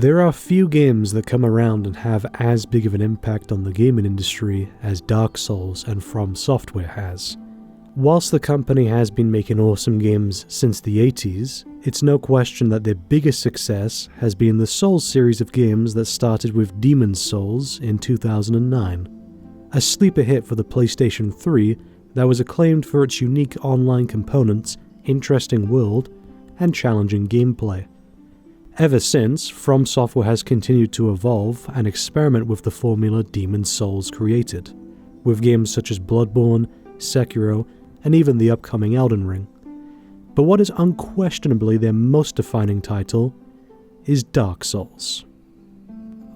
There are few games that come around and have as big of an impact on the gaming industry as Dark Souls and FromSoftware has. Whilst the company has been making awesome games since the 80s, it's no question that their biggest success has been the Souls series of games that started with Demon's Souls in 2009. A sleeper hit for the PlayStation 3 that was acclaimed for its unique online components, interesting world, and challenging gameplay. Ever since, FromSoftware has continued to evolve and experiment with the formula Demon's Souls created, with games such as Bloodborne, Sekiro, and even the upcoming Elden Ring. But what is unquestionably their most defining title is Dark Souls.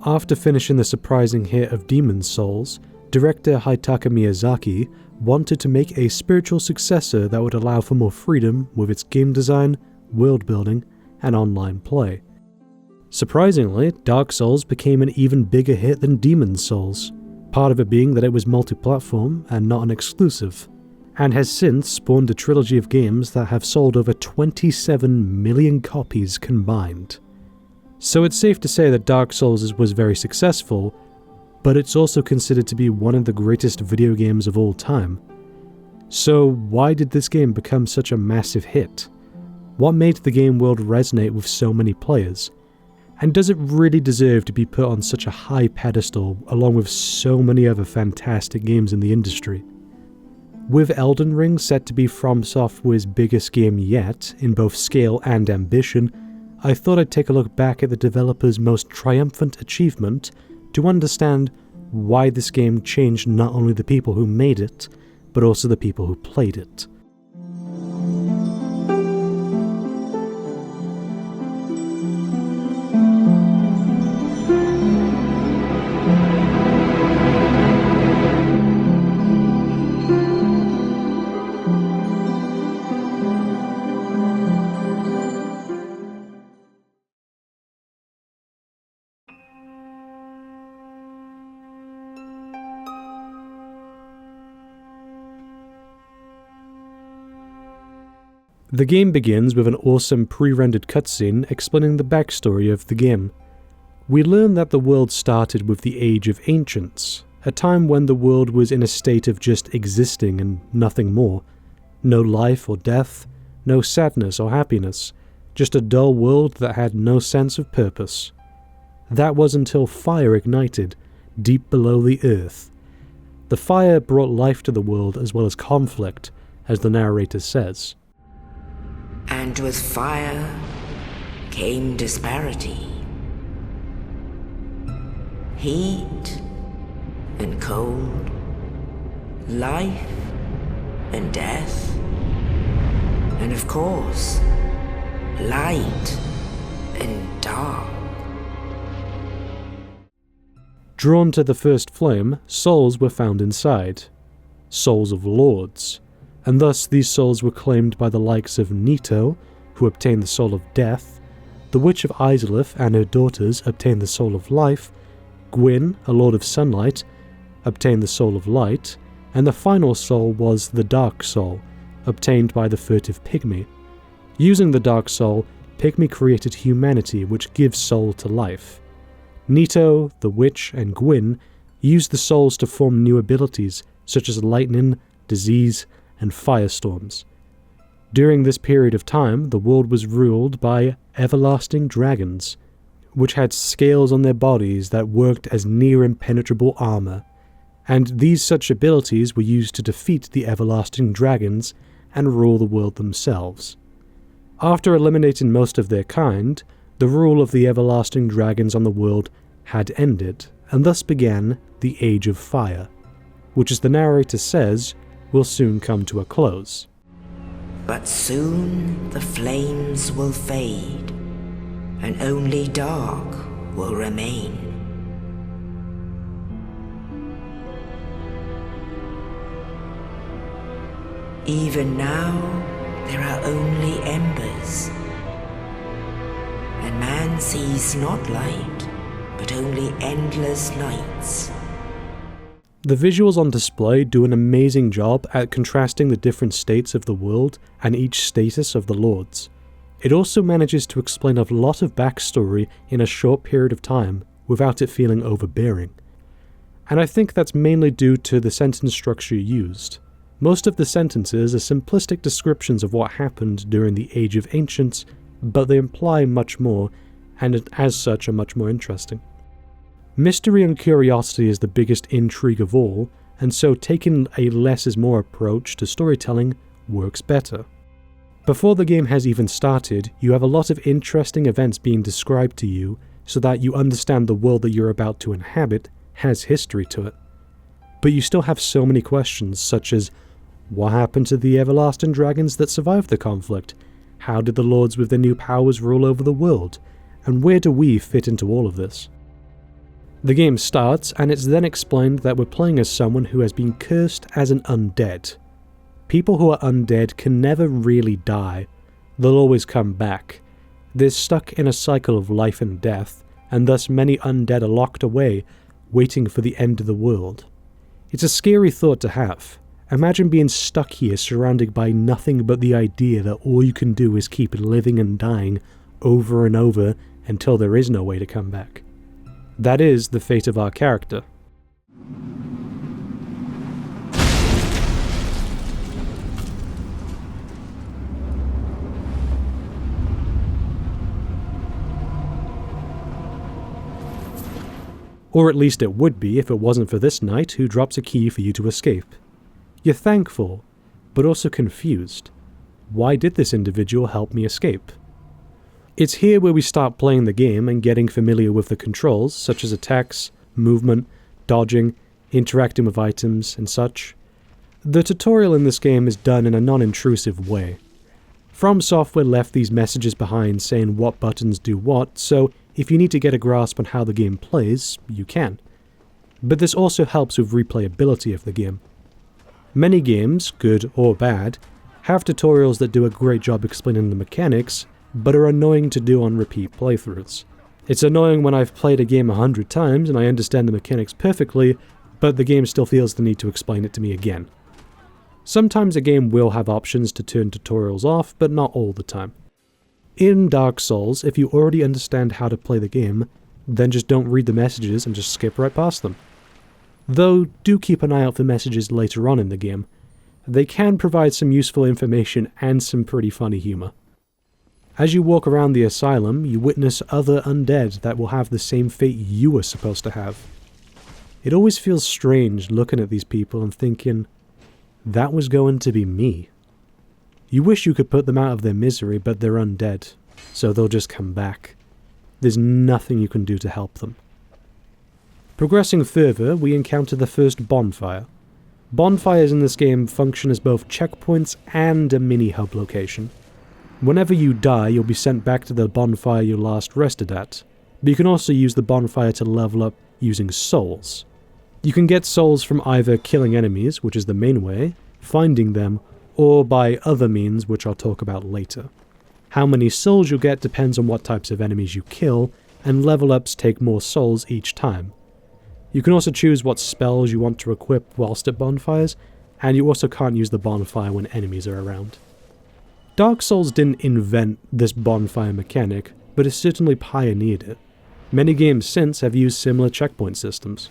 After finishing the surprising hit of Demon's Souls, director Hidetaka Miyazaki wanted to make a spiritual successor that would allow for more freedom with its game design, world building, and online play. Surprisingly, Dark Souls became an even bigger hit than Demon's Souls, part of it being that it was multi-platform and not an exclusive, and has since spawned a trilogy of games that have sold over 27 million copies combined. So it's safe to say that Dark Souls was very successful, but it's also considered to be one of the greatest video games of all time. So why did this game become such a massive hit? What made the game world resonate with so many players? And does it really deserve to be put on such a high pedestal along with so many other fantastic games in the industry? With Elden Ring set to be FromSoftware's biggest game yet, in both scale and ambition, I thought I'd take a look back at the developer's most triumphant achievement to understand why this game changed not only the people who made it, but also the people who played it. The game begins with an awesome pre-rendered cutscene explaining the backstory of the game. We learn that the world started with the Age of Ancients, a time when the world was in a state of just existing and nothing more. No life or death, no sadness or happiness, just a dull world that had no sense of purpose. That was until fire ignited, deep below the earth. The fire brought life to the world as well as conflict, as the narrator says. And with fire came disparity, heat and cold, life and death, and of course, light and dark. Drawn to the first flame, souls were found inside, souls of lords, and thus these souls were claimed by the likes of Nito, who obtained the soul of death, the Witch of Izalith and her daughters obtained the soul of life, Gwyn, a Lord of Sunlight, obtained the soul of light, and the final soul was the Dark Soul, obtained by the furtive Pygmy. Using the Dark Soul, Pygmy created humanity which gives soul to life. Nito, the Witch, and Gwyn used the souls to form new abilities such as lightning, disease, and firestorms. During this period of time, the world was ruled by everlasting dragons, which had scales on their bodies that worked as near impenetrable armor, and these such abilities were used to defeat the everlasting dragons and rule the world themselves. After eliminating most of their kind, the rule of the everlasting dragons on the world had ended, and thus began the Age of Fire, which, as the narrator says, will soon come to a close. But soon the flames will fade, and only dark will remain. Even now, there are only embers, and man sees not light, but only endless nights. The visuals on display do an amazing job at contrasting the different states of the world and each status of the lords. It also manages to explain a lot of backstory in a short period of time without it feeling overbearing. And I think that's mainly due to the sentence structure used. Most of the sentences are simplistic descriptions of what happened during the Age of Ancients, but they imply much more, and as such are much more interesting. Mystery and curiosity is the biggest intrigue of all, and so taking a less is more approach to storytelling works better. Before the game has even started, you have a lot of interesting events being described to you so that you understand the world that you're about to inhabit has history to it. But you still have so many questions, such as, what happened to the everlasting dragons that survived the conflict? How did the lords with their new powers rule over the world? And where do we fit into all of this? The game starts, and it's then explained that we're playing as someone who has been cursed as an undead. People who are undead can never really die. They'll always come back. They're stuck in a cycle of life and death, and thus many undead are locked away, waiting for the end of the world. It's a scary thought to have. Imagine being stuck here surrounded by nothing but the idea that all you can do is keep living and dying over and over until there is no way to come back. That is the fate of our character. Or at least it would be if it wasn't for this knight who drops a key for you to escape. You're thankful, but also confused. Why did this individual help me escape? It's here where we start playing the game and getting familiar with the controls, such as attacks, movement, dodging, interacting with items, and such. The tutorial in this game is done in a non-intrusive way. FromSoftware left these messages behind saying what buttons do what, so if you need to get a grasp on how the game plays, you can. But this also helps with replayability of the game. Many games, good or bad, have tutorials that do a great job explaining the mechanics, but are annoying to do on repeat playthroughs. It's annoying when I've played a game 100 times and I understand the mechanics perfectly, but the game still feels the need to explain it to me again. Sometimes a game will have options to turn tutorials off, but not all the time. In Dark Souls, if you already understand how to play the game, then just don't read the messages and just skip right past them. Though, do keep an eye out for messages later on in the game. They can provide some useful information and some pretty funny humor. As you walk around the asylum, you witness other undead that will have the same fate you were supposed to have. It always feels strange looking at these people and thinking, that was going to be me. You wish you could put them out of their misery, but they're undead, so they'll just come back. There's nothing you can do to help them. Progressing further, we encounter the first bonfire. Bonfires in this game function as both checkpoints and a mini-hub location. Whenever you die, you'll be sent back to the bonfire you last rested at, but you can also use the bonfire to level up using souls. You can get souls from either killing enemies, which is the main way, finding them, or by other means which I'll talk about later. How many souls you'll get depends on what types of enemies you kill, and level ups take more souls each time. You can also choose what spells you want to equip whilst at bonfires, and you also can't use the bonfire when enemies are around. Dark Souls didn't invent this bonfire mechanic, but it certainly pioneered it. Many games since have used similar checkpoint systems.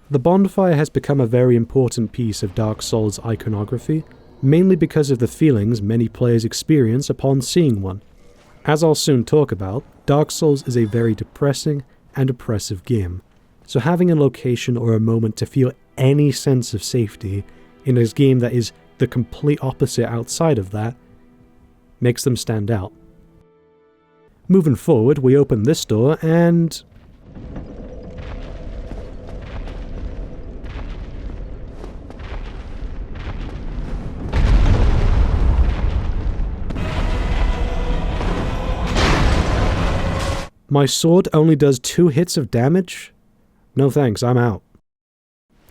The bonfire has become a very important piece of Dark Souls iconography, mainly because of the feelings many players experience upon seeing one. As I'll soon talk about, Dark Souls is a very depressing and oppressive game, so having a location or a moment to feel any sense of safety in a game that is the complete opposite outside of that makes them stand out. Moving forward, we open this door and... my sword only does 2 hits of damage? No thanks, I'm out.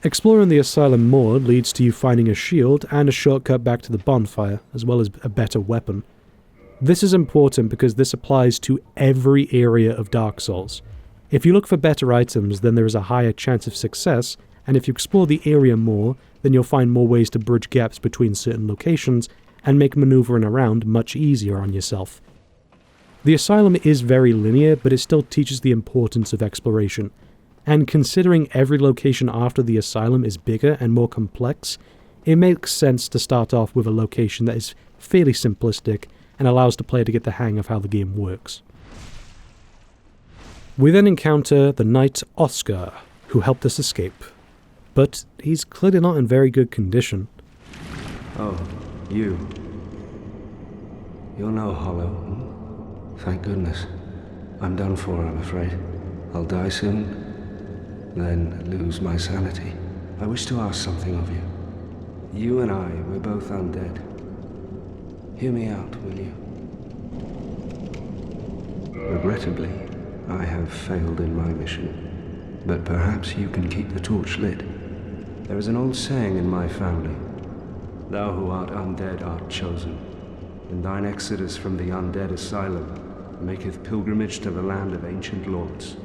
Exploring the asylum more leads to you finding a shield and a shortcut back to the bonfire, as well as a better weapon. This is important because this applies to every area of Dark Souls. If you look for better items, then there is a higher chance of success, and if you explore the area more, then you'll find more ways to bridge gaps between certain locations, and make maneuvering around much easier on yourself. The Asylum is very linear, but it still teaches the importance of exploration, and considering every location after the Asylum is bigger and more complex, it makes sense to start off with a location that is fairly simplistic and allows the player to get the hang of how the game works. We then encounter the knight Oscar, who helped us escape, but he's clearly not in very good condition. Oh, you. You're no hollow. Thank goodness. I'm done for, I'm afraid. I'll die soon, then lose my sanity. I wish to ask something of you. You and I, we're both undead. Hear me out, will you? Regrettably, I have failed in my mission, but perhaps you can keep the torch lit. There is an old saying in my family, "Thou who art undead art chosen, and thine exodus from the undead asylum maketh pilgrimage to the land of ancient lords.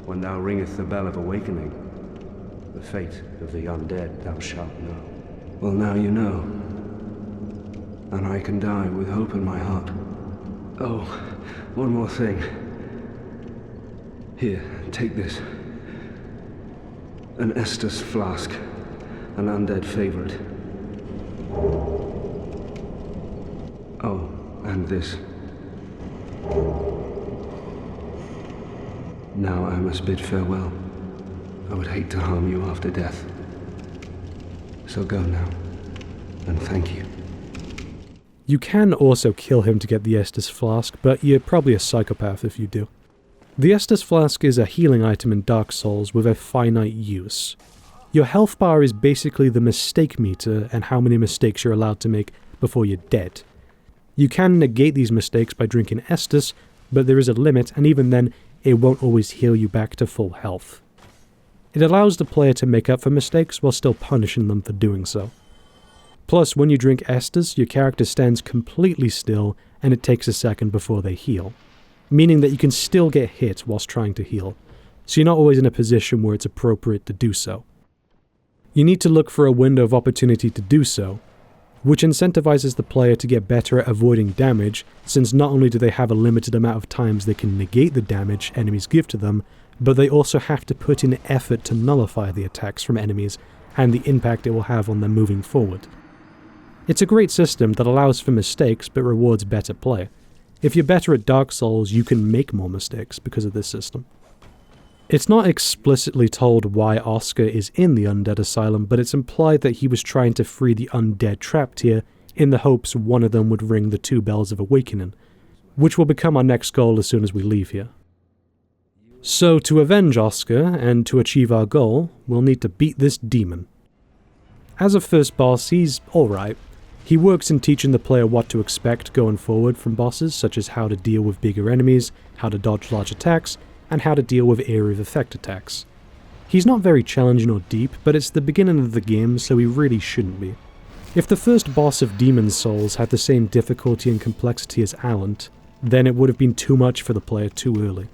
When thou ringeth the bell of awakening, the fate of the undead thou shalt know." Well, now you know, and I can die with hope in my heart. Oh, one more thing. Here, take this. An Estus flask, an undead favorite. Oh, and this. Now I must bid farewell. I would hate to harm you after death. So go now, and thank you. You can also kill him to get the Estus Flask, but you're probably a psychopath if you do. The Estus Flask is a healing item in Dark Souls with a finite use. Your health bar is basically the mistake meter and how many mistakes you're allowed to make before you're dead. You can negate these mistakes by drinking Estus, but there is a limit, and even then, it won't always heal you back to full health. It allows the player to make up for mistakes while still punishing them for doing so. Plus, when you drink Estus, your character stands completely still and it takes a second before they heal, meaning that you can still get hit whilst trying to heal, so you're not always in a position where it's appropriate to do so. You need to look for a window of opportunity to do so, which incentivizes the player to get better at avoiding damage, since not only do they have a limited amount of times they can negate the damage enemies give to them, but they also have to put in effort to nullify the attacks from enemies and the impact it will have on them moving forward. It's a great system that allows for mistakes but rewards better play. If you're better at Dark Souls, you can make more mistakes because of this system. It's not explicitly told why Oscar is in the Undead Asylum, but it's implied that he was trying to free the undead trapped here in the hopes one of them would ring the 2 bells of awakening, which will become our next goal as soon as we leave here. So to avenge Oscar and to achieve our goal, we'll need to beat this demon. As a first boss, he's alright. He works in teaching the player what to expect going forward from bosses, such as how to deal with bigger enemies, how to dodge large attacks, and how to deal with area of effect attacks. He's not very challenging or deep, but it's the beginning of the game, so he really shouldn't be. If the first boss of Demon Souls had the same difficulty and complexity as Alent, then it would have been too much for the player too early.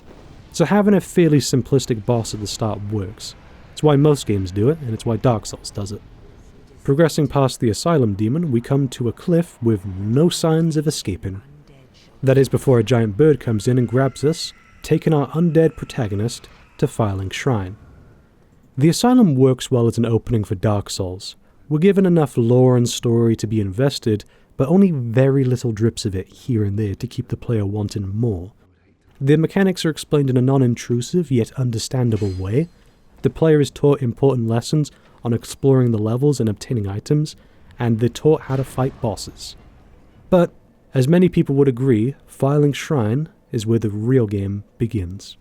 So having a fairly simplistic boss at the start works. It's why most games do it, and it's why Dark Souls does it. Progressing past the Asylum demon, we come to a cliff with no signs of escaping. That is before a giant bird comes in and grabs us, taking our undead protagonist to Filing Shrine. The Asylum works well as an opening for Dark Souls. We're given enough lore and story to be invested, but only very little drips of it here and there to keep the player wanting more. The mechanics are explained in a non-intrusive yet understandable way. The player is taught important lessons on exploring the levels and obtaining items, and they're taught how to fight bosses. But, as many people would agree, Filing Shrine is where the real game begins.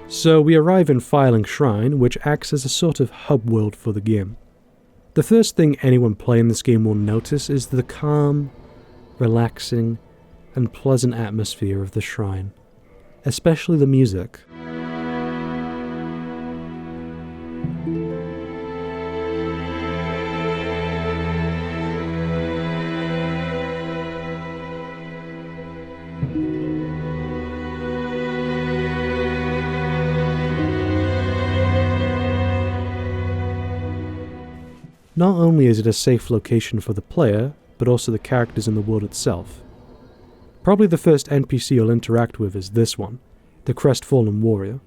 So we arrive in Filing Shrine, which acts as a sort of hub world for the game. The first thing anyone playing this game will notice is the calm, relaxing, and pleasant atmosphere of the shrine, especially the music. Not only is it a safe location for the player, but also the characters in the world itself. Probably the first NPC you'll interact with is this one, the Crestfallen Warrior.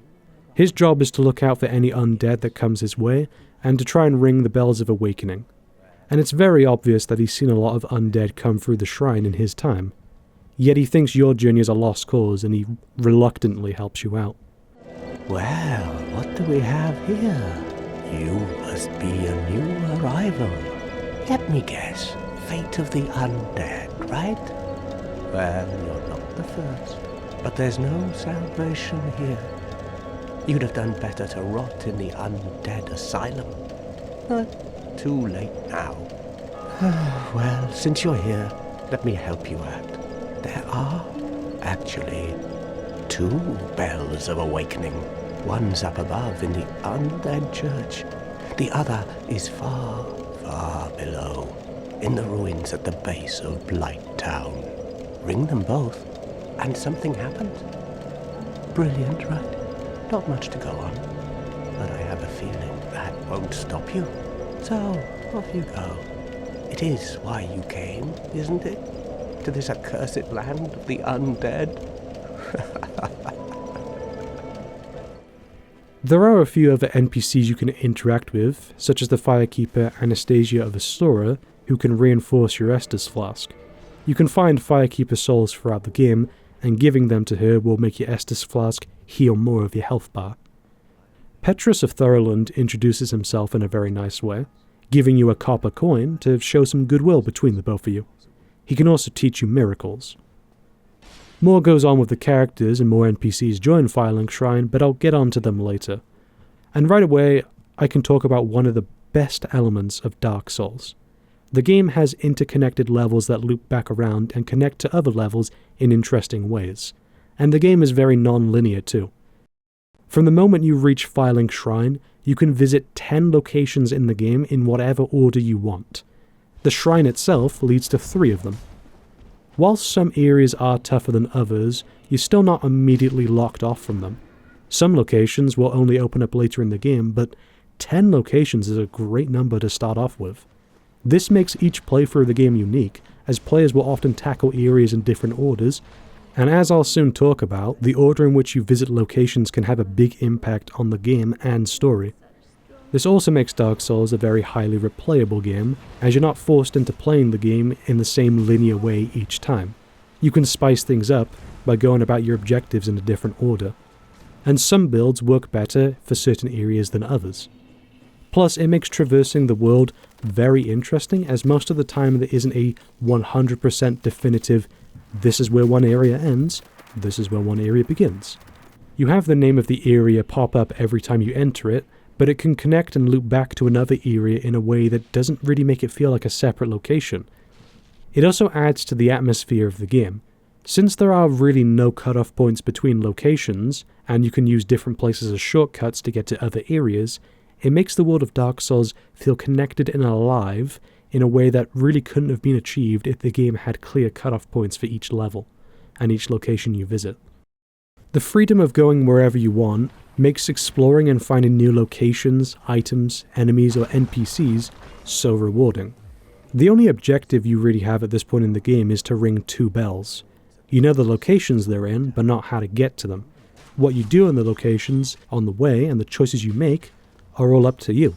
His job is to look out for any undead that comes his way, and to try and ring the bells of awakening. And it's very obvious that he's seen a lot of undead come through the shrine in his time. Yet he thinks your journey is a lost cause, and he reluctantly helps you out. Well, what do we have here? You must be a new arrival. Let me guess, fate of the undead, right? Well, you're not the first, but there's no salvation here. You'd have done better to rot in the undead asylum. But too late now. Well, since you're here, let me help you out. There are, actually, 2 bells of awakening. One's up above in the undead church. The other is far, far below, in the ruins at the base of Blight Town. Ring them both, and something happens. Brilliant, right? Not much to go on, but I have a feeling that won't stop you. So, off you go. It is why you came, isn't it? To this accursed land of the undead? There are a few other NPCs you can interact with, such as the Firekeeper Anastasia of Astora, who can reinforce your Estus Flask. You can find Firekeeper souls throughout the game, and giving them to her will make your Estus Flask heal more of your health bar. Petrus of Thoroland introduces himself in a very nice way, giving you a copper coin to show some goodwill between the both of you. He can also teach you miracles. More goes on with the characters and more NPCs join Firelink Shrine, but I'll get on to them later. And right away, I can talk about one of the best elements of Dark Souls. The game has interconnected levels that loop back around and connect to other levels in interesting ways. And the game is very non-linear too. From the moment you reach Firelink Shrine, you can visit 10 locations in the game in whatever order you want. The shrine itself leads to 3 of them. Whilst some areas are tougher than others, you're still not immediately locked off from them. Some locations will only open up later in the game, but 10 locations is a great number to start off with. This makes each playthrough of the game unique, as players will often tackle areas in different orders, and as I'll soon talk about, the order in which you visit locations can have a big impact on the game and story. This also makes Dark Souls a very highly replayable game, as you're not forced into playing the game in the same linear way each time. You can spice things up by going about your objectives in a different order, and some builds work better for certain areas than others. Plus, it makes traversing the world very interesting, as most of the time there isn't a 100% definitive, this is where one area ends, this is where one area begins. You have the name of the area pop up every time you enter it, but it can connect and loop back to another area in a way that doesn't really make it feel like a separate location. It also adds to the atmosphere of the game. Since there are really no cutoff points between locations, and you can use different places as shortcuts to get to other areas, it makes the world of Dark Souls feel connected and alive in a way that really couldn't have been achieved if the game had clear cutoff points for each level, and each location you visit. The freedom of going wherever you want makes exploring and finding new locations, items, enemies, or NPCs so rewarding. The only objective you really have at this point in the game is to ring 2 bells. You know the locations they're in, but not how to get to them. What you do in the locations, on the way, and the choices you make are all up to you.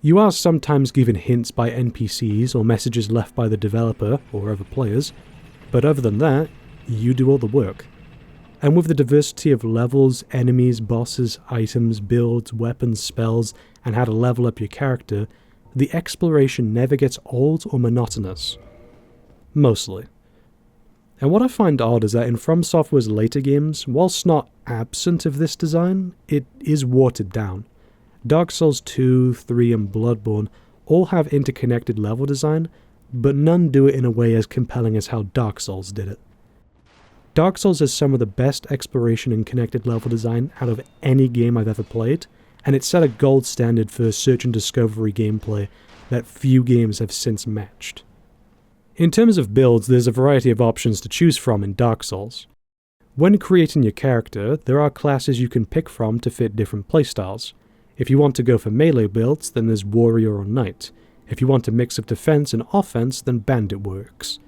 You are sometimes given hints by NPCs or messages left by the developer or other players, but other than that, you do all the work. And with the diversity of levels, enemies, bosses, items, builds, weapons, spells, and how to level up your character, the exploration never gets old or monotonous. Mostly. And what I find odd is that in FromSoftware's later games, whilst not absent of this design, it is watered down. Dark Souls 2, 3, and Bloodborne all have interconnected level design, but none do it in a way as compelling as how Dark Souls did it. Dark Souls has some of the best exploration and connected level design out of any game I've ever played, and it set a gold standard for search and discovery gameplay that few games have since matched. In terms of builds, there's a variety of options to choose from in Dark Souls. When creating your character, there are classes you can pick from to fit different playstyles. If you want to go for melee builds, then there's Warrior or Knight. If you want a mix of defense and offense, then Bandit works.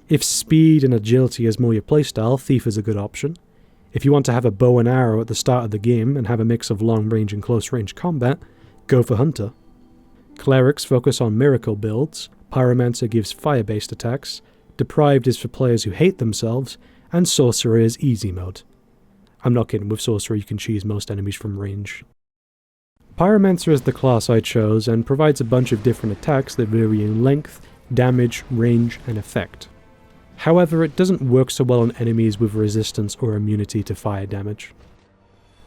If speed and agility is more your playstyle, Thief is a good option. If you want to have a bow and arrow at the start of the game and have a mix of long range and close range combat, go for Hunter. Clerics focus on miracle builds, Pyromancer gives fire-based attacks, Deprived is for players who hate themselves, and Sorcerer is easy mode. I'm not kidding, with Sorcerer you can cheese most enemies from range. Pyromancer is the class I chose and provides a bunch of different attacks that vary in length, damage, range, and effect. However, it doesn't work so well on enemies with resistance or immunity to fire damage.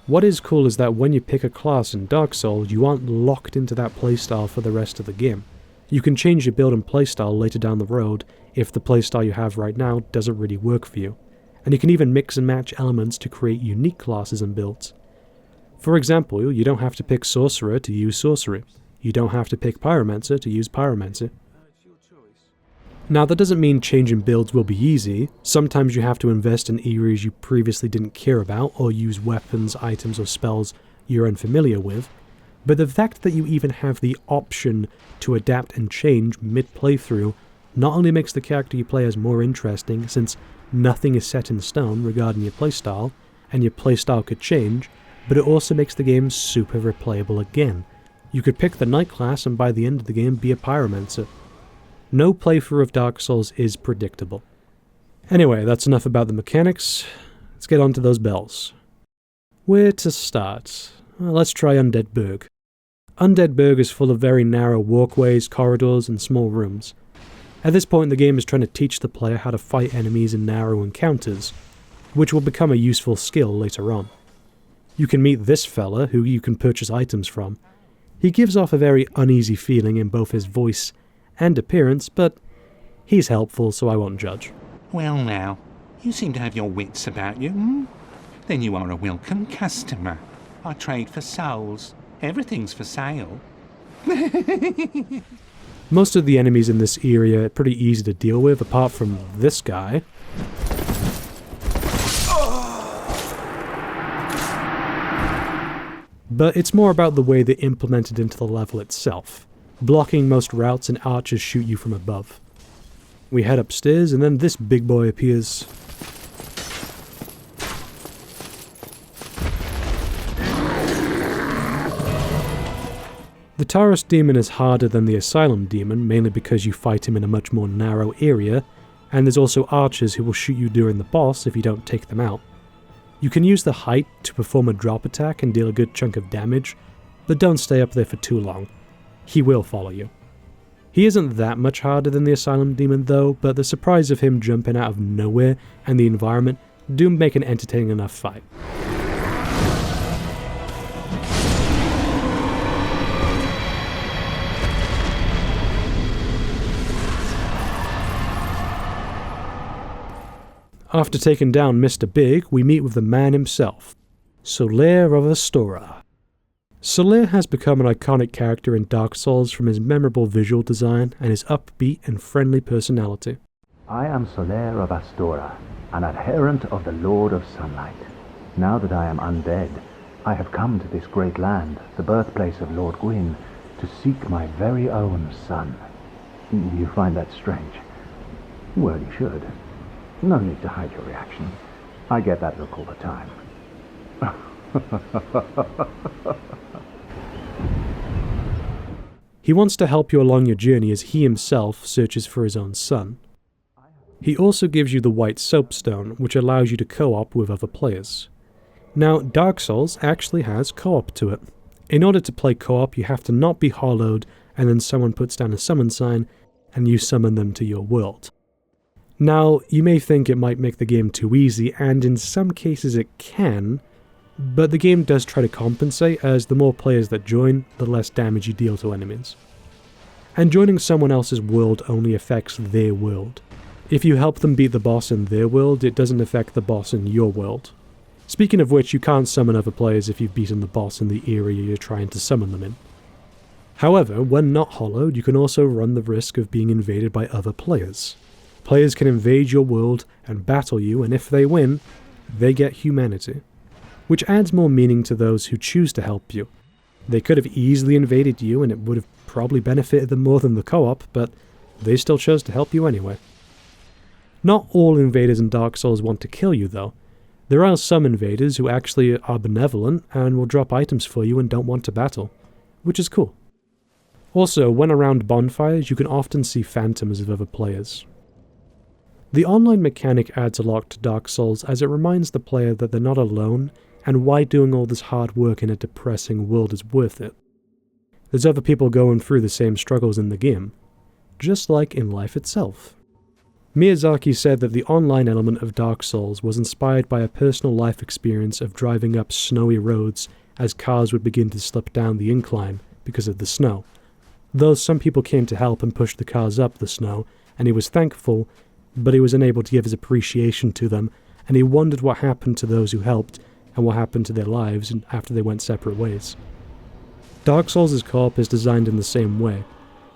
What is cool is that when you pick a class in Dark Souls, you aren't locked into that playstyle for the rest of the game. You can change your build and playstyle later down the road if the playstyle you have right now doesn't really work for you, and you can even mix and match elements to create unique classes and builds. For example, you don't have to pick Sorcerer to use Sorcery. You don't have to pick Pyromancer to use Pyromancy. Now that doesn't mean changing builds will be easy. Sometimes you have to invest in areas you previously didn't care about or use weapons, items or spells you're unfamiliar with, but the fact that you even have the option to adapt and change mid-playthrough not only makes the character you play as more interesting, since nothing is set in stone regarding your playstyle, and your playstyle could change, but it also makes the game super replayable again. You could pick the Knight class and by the end of the game be a Pyromancer. No playthrough of Dark Souls is predictable. Anyway, that's enough about the mechanics. Let's get on to those bells. Where to start? Well, let's try Undead Burg. Undead Burg is full of very narrow walkways, corridors, and small rooms. At this point, the game is trying to teach the player how to fight enemies in narrow encounters, which will become a useful skill later on. You can meet this fella, who you can purchase items from. He gives off a very uneasy feeling in both his voice and appearance, but he's helpful, so I won't judge. Well now, you seem to have your wits about you, hmm? Then you are a welcome customer. I trade for souls. Everything's for sale. Most of the enemies in this area are pretty easy to deal with, apart from this guy. But it's more about the way they're implemented into the level itself. Blocking most routes and archers shoot you from above. We head upstairs and then this big boy appears. The Taurus demon is harder than the Asylum demon, mainly because you fight him in a much more narrow area, and there's also archers who will shoot you during the boss if you don't take them out. You can use the height to perform a drop attack and deal a good chunk of damage, but don't stay up there for too long. He will follow you. He isn't that much harder than the Asylum demon though, but the surprise of him jumping out of nowhere and the environment do make an entertaining enough fight. After taking down Mr. Big, we meet with the man himself, Solaire of Astora. Solaire has become an iconic character in Dark Souls from his memorable visual design and his upbeat and friendly personality. I am Solaire of Astora, an adherent of the Lord of Sunlight. Now that I am undead, I have come to this great land, the birthplace of Lord Gwyn, to seek my very own son. You find that strange? Well, you should. No need to hide your reaction. I get that look all the time. He wants to help you along your journey as he himself searches for his own son. He also gives you the White Soapstone, which allows you to co-op with other players. Now, Dark Souls actually has co-op to it. In order to play co-op, you have to not be hollowed, and then someone puts down a summon sign, and you summon them to your world. Now, you may think it might make the game too easy, and in some cases it can, but the game does try to compensate, as the more players that join, the less damage you deal to enemies. And joining someone else's world only affects their world. If you help them beat the boss in their world, it doesn't affect the boss in your world. Speaking of which, you can't summon other players if you've beaten the boss in the area you're trying to summon them in. However, when not hollowed, you can also run the risk of being invaded by other players. Players can invade your world and battle you, and if they win, they get humanity, which adds more meaning to those who choose to help you. They could have easily invaded you and it would have probably benefited them more than the co-op, but they still chose to help you anyway. Not all invaders in Dark Souls want to kill you though. There are some invaders who actually are benevolent and will drop items for you and don't want to battle, which is cool. Also, when around bonfires, you can often see phantoms of other players. The online mechanic adds a lot to Dark Souls as it reminds the player that they're not alone and why doing all this hard work in a depressing world is worth it. There's other people going through the same struggles in the game, just like in life itself. Miyazaki said that the online element of Dark Souls was inspired by a personal life experience of driving up snowy roads as cars would begin to slip down the incline because of the snow. Though some people came to help and push the cars up the snow, and he was thankful, but he was unable to give his appreciation to them, and he wondered what happened to those who helped and what happened to their lives after they went separate ways. Dark Souls' co-op is designed in the same way.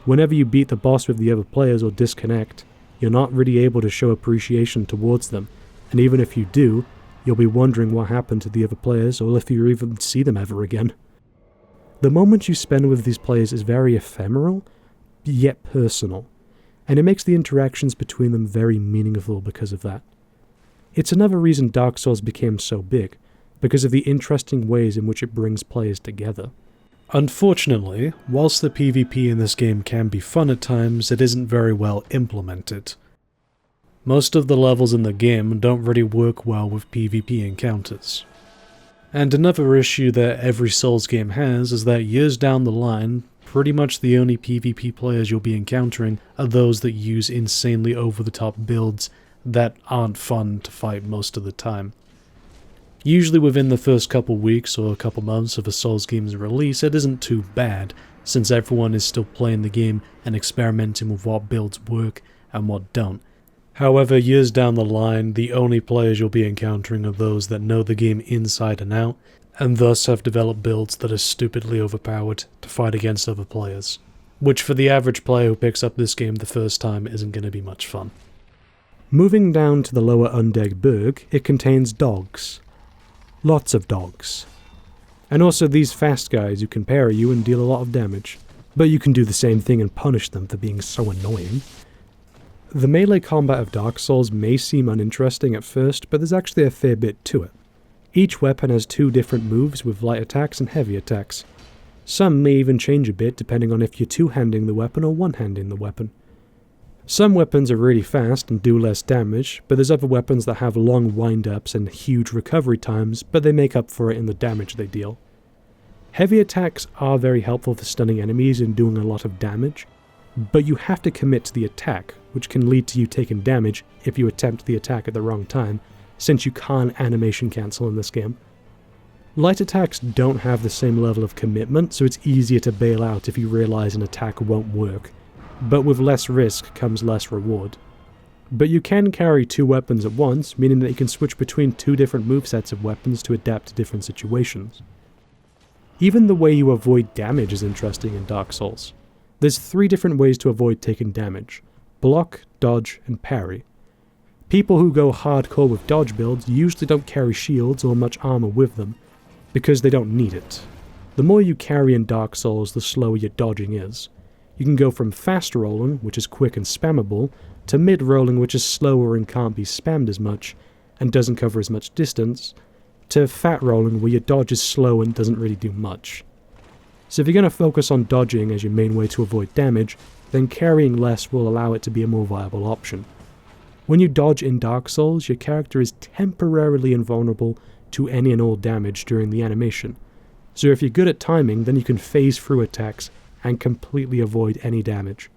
Whenever you beat the boss with the other players or disconnect, you're not really able to show appreciation towards them, and even if you do, you'll be wondering what happened to the other players or if you even see them ever again. The moment you spend with these players is very ephemeral, yet personal, and it makes the interactions between them very meaningful because of that. It's another reason Dark Souls became so big, because of the interesting ways in which it brings players together. Unfortunately, whilst the PvP in this game can be fun at times, it isn't very well implemented. Most of the levels in the game don't really work well with PvP encounters. And another issue that every Souls game has is that years down the line, pretty much the only PvP players you'll be encountering are those that use insanely over-the-top builds that aren't fun to fight most of the time. Usually within the first couple weeks or a couple months of a Souls game's release, it isn't too bad, since everyone is still playing the game and experimenting with what builds work and what don't. However, years down the line, the only players you'll be encountering are those that know the game inside and out, and thus have developed builds that are stupidly overpowered to fight against other players, which for the average player who picks up this game the first time isn't going to be much fun. Moving down to the lower Undead Berg, it contains dogs. Lots of dogs. And also these fast guys who can parry you and deal a lot of damage. But you can do the same thing and punish them for being so annoying. The melee combat of Dark Souls may seem uninteresting at first, but there's actually a fair bit to it. Each weapon has 2 different moves with light attacks and heavy attacks. Some may even change a bit depending on if you're two-handing the weapon or one-handing the weapon. Some weapons are really fast and do less damage, but there's other weapons that have long wind-ups and huge recovery times, but they make up for it in the damage they deal. Heavy attacks are very helpful for stunning enemies and doing a lot of damage, but you have to commit to the attack, which can lead to you taking damage if you attempt the attack at the wrong time, since you can't animation cancel in this game. Light attacks don't have the same level of commitment, so it's easier to bail out if you realize an attack won't work. But with less risk comes less reward. But you can carry 2 weapons at once, meaning that you can switch between 2 different movesets of weapons to adapt to different situations. Even the way you avoid damage is interesting in Dark Souls. There's 3 different ways to avoid taking damage: block, dodge, and parry. People who go hardcore with dodge builds usually don't carry shields or much armor with them, because they don't need it. The more you carry in Dark Souls, the slower your dodging is. You can go from fast rolling, which is quick and spammable, to mid rolling, which is slower and can't be spammed as much, and doesn't cover as much distance, to fat rolling, where your dodge is slow and doesn't really do much. So if you're going to focus on dodging as your main way to avoid damage, then carrying less will allow it to be a more viable option. When you dodge in Dark Souls, your character is temporarily invulnerable to any and all damage during the animation. So if you're good at timing, then you can phase through attacks and completely avoid any damage.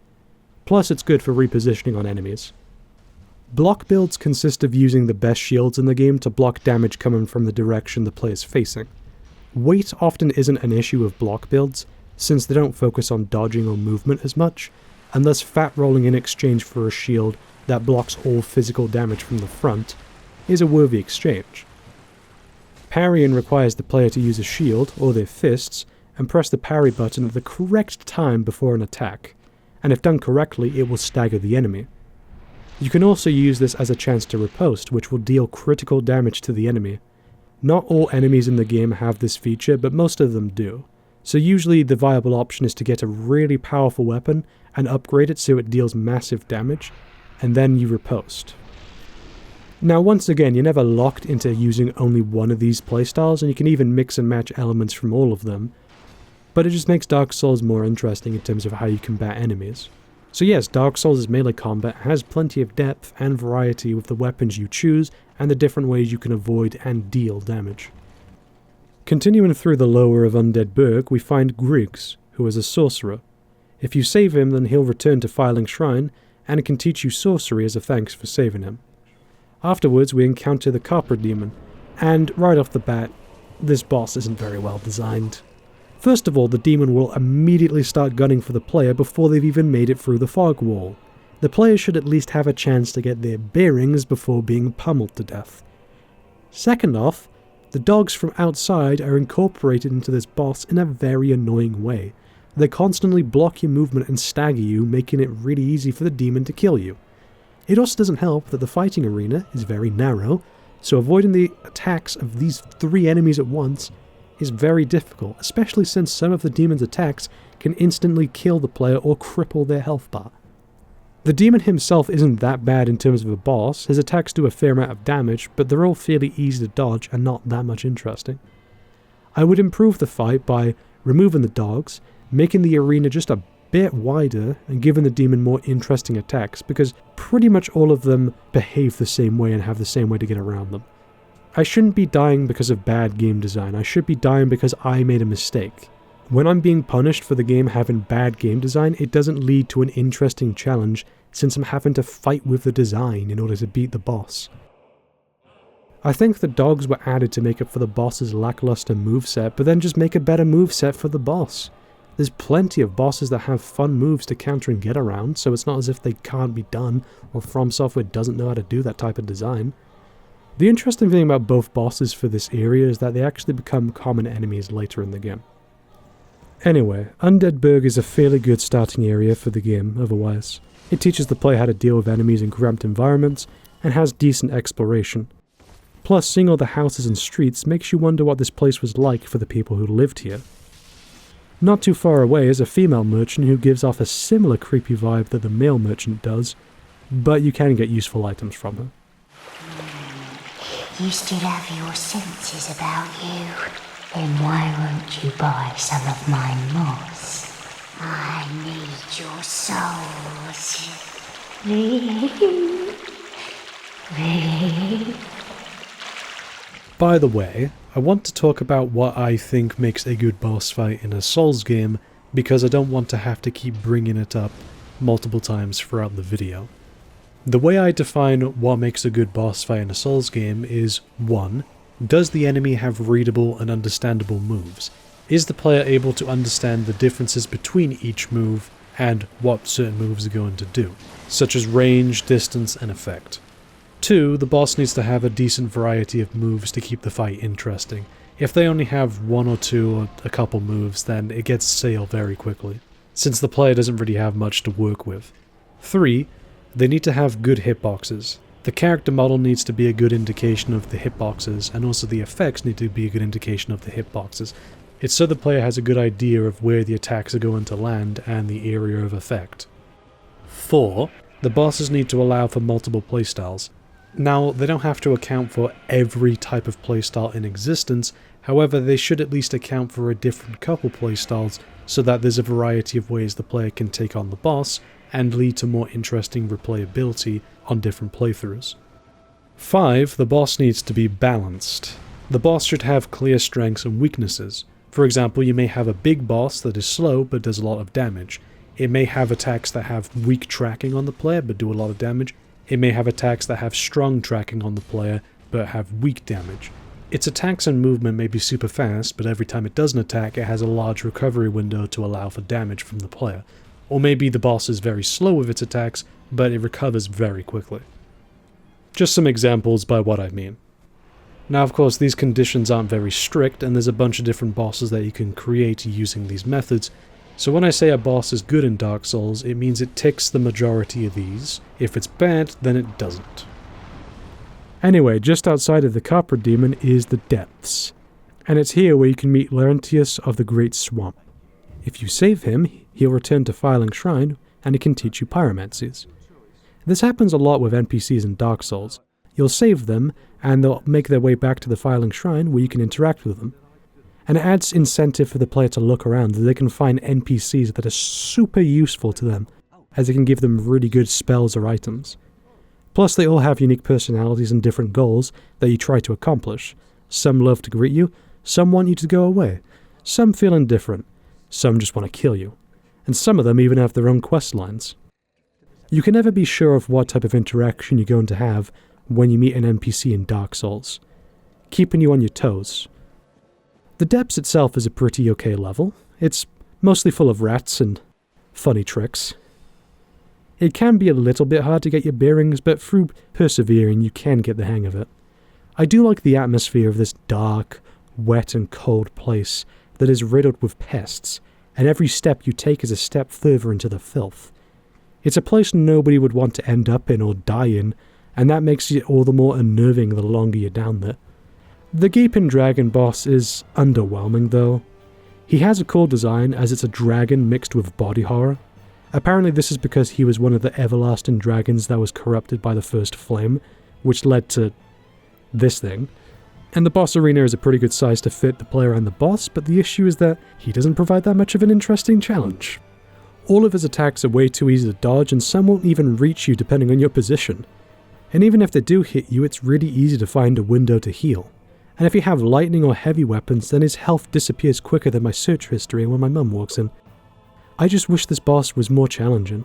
Plus, it's good for repositioning on enemies. Block builds consist of using the best shields in the game to block damage coming from the direction the player is facing. Weight often isn't an issue of block builds, since they don't focus on dodging or movement as much, and thus fat rolling in exchange for a shield that blocks all physical damage from the front is a worthy exchange. Parrying requires the player to use a shield, or their fists, and press the parry button at the correct time before an attack, and if done correctly, it will stagger the enemy. You can also use this as a chance to riposte, which will deal critical damage to the enemy. Not all enemies in the game have this feature, but most of them do, So usually the viable option is to get a really powerful weapon and upgrade it so it deals massive damage, and then you riposte. Now once again, you're never locked into using only one of these playstyles, and you can even mix and match elements from all of them, but it just makes Dark Souls more interesting in terms of how you combat enemies. So yes, Dark Souls' melee combat has plenty of depth and variety with the weapons you choose and the different ways you can avoid and deal damage. Continuing through the lower of Undead Burg, we find Griggs, who is a sorcerer. If you save him, then he'll return to Filing Shrine and can teach you sorcery as a thanks for saving him. Afterwards, we encounter the Copper Demon, and right off the bat, this boss isn't very well designed. First of all, the demon will immediately start gunning for the player before they've even made it through the fog wall. The player should at least have a chance to get their bearings before being pummeled to death. Second off, the dogs from outside are incorporated into this boss in a very annoying way. They constantly block your movement and stagger you, making it really easy for the demon to kill you. It also doesn't help that the fighting arena is very narrow, so avoiding the attacks of these 3 enemies at once is very difficult, especially since some of the demon's attacks can instantly kill the player or cripple their health bar. The demon himself isn't that bad in terms of a boss. His attacks do a fair amount of damage, but they're all fairly easy to dodge and not that much interesting. I would improve the fight by removing the dogs, making the arena just a bit wider, and giving the demon more interesting attacks, because pretty much all of them behave the same way and have the same way to get around them. I shouldn't be dying because of bad game design. I should be dying because I made a mistake. When I'm being punished for the game having bad game design, it doesn't lead to an interesting challenge, since I'm having to fight with the design in order to beat the boss. I think the dogs were added to make up for the boss's lackluster moveset, but then just make a better moveset for the boss. There's plenty of bosses that have fun moves to counter and get around, so it's not as if they can't be done, or FromSoftware doesn't know how to do that type of design. The interesting thing about both bosses for this area is that they actually become common enemies later in the game. Anyway, Undead Burg is a fairly good starting area for the game otherwise. It teaches the player how to deal with enemies in cramped environments, and has decent exploration. Plus, seeing all the houses and streets makes you wonder what this place was like for the people who lived here. Not too far away is a female merchant who gives off a similar creepy vibe that the male merchant does, but you can get useful items from her. You still have your senses about you. Then why won't you buy some of my moss? I need your souls. By the way, I want to talk about what I think makes a good boss fight in a Souls game, because I don't want to have to keep bringing it up multiple times throughout the video. The way I define what makes a good boss fight in a Souls game is 1. Does the enemy have readable and understandable moves? Is the player able to understand the differences between each move and what certain moves are going to do, such as range, distance, and effect? 2. The boss needs to have a decent variety of moves to keep the fight interesting. If they only have 1 or 2 or a couple moves, then it gets stale very quickly, since the player doesn't really have much to work with. 3. They need to have good hitboxes. The character model needs to be a good indication of the hitboxes, and also the effects need to be a good indication of the hitboxes. It's so the player has a good idea of where the attacks are going to land and the area of effect. 4. The bosses need to allow for multiple playstyles. Now, they don't have to account for every type of playstyle in existence, however they should at least account for a different couple playstyles so that there's a variety of ways the player can take on the boss, and lead to more interesting replayability on different playthroughs. 5. The boss needs to be balanced. The boss should have clear strengths and weaknesses. For example, you may have a big boss that is slow but does a lot of damage. It may have attacks that have weak tracking on the player but do a lot of damage. It may have attacks that have strong tracking on the player but have weak damage. Its attacks and movement may be super fast, but every time it does an attack it has a large recovery window to allow for damage from the player. Or maybe the boss is very slow with its attacks, but it recovers very quickly. Just some examples by what I mean. Now of course these conditions aren't very strict, and there's a bunch of different bosses that you can create using these methods, so when I say a boss is good in Dark Souls, it means it ticks the majority of these. If it's bad, then it doesn't. Anyway, just outside of the Copper Demon is the Depths, and it's here where you can meet Laurentius of the Great Swamp. If you save him, he'll return to Filing Shrine, and he can teach you pyromancies. This happens a lot with NPCs in Dark Souls. You'll save them, and they'll make their way back to the Filing Shrine where you can interact with them. And it adds incentive for the player to look around, that they can find NPCs that are super useful to them, as they can give them really good spells or items. Plus, they all have unique personalities and different goals that you try to accomplish. Some love to greet you, some want you to go away, some feel indifferent, some just want to kill you, and some of them even have their own quest lines. You can never be sure of what type of interaction you're going to have when you meet an NPC in Dark Souls, keeping you on your toes. The Depths itself is a pretty okay level. It's mostly full of rats and funny tricks. It can be a little bit hard to get your bearings, but through persevering you can get the hang of it. I do like the atmosphere of this dark, wet and cold place that is riddled with pests, and every step you take is a step further into the filth. It's a place nobody would want to end up in or die in, and that makes it all the more unnerving the longer you're down there. The Gaping Dragon boss is underwhelming though. He has a cool design as it's a dragon mixed with body horror. Apparently this is because he was one of the everlasting dragons that was corrupted by the first flame, which led to this thing. And the boss arena is a pretty good size to fit the player and the boss, but the issue is that he doesn't provide that much of an interesting challenge. All of his attacks are way too easy to dodge, and some won't even reach you depending on your position. And even if they do hit you, it's really easy to find a window to heal. And if you have lightning or heavy weapons, then his health disappears quicker than my search history when my mum walks in. I just wish this boss was more challenging.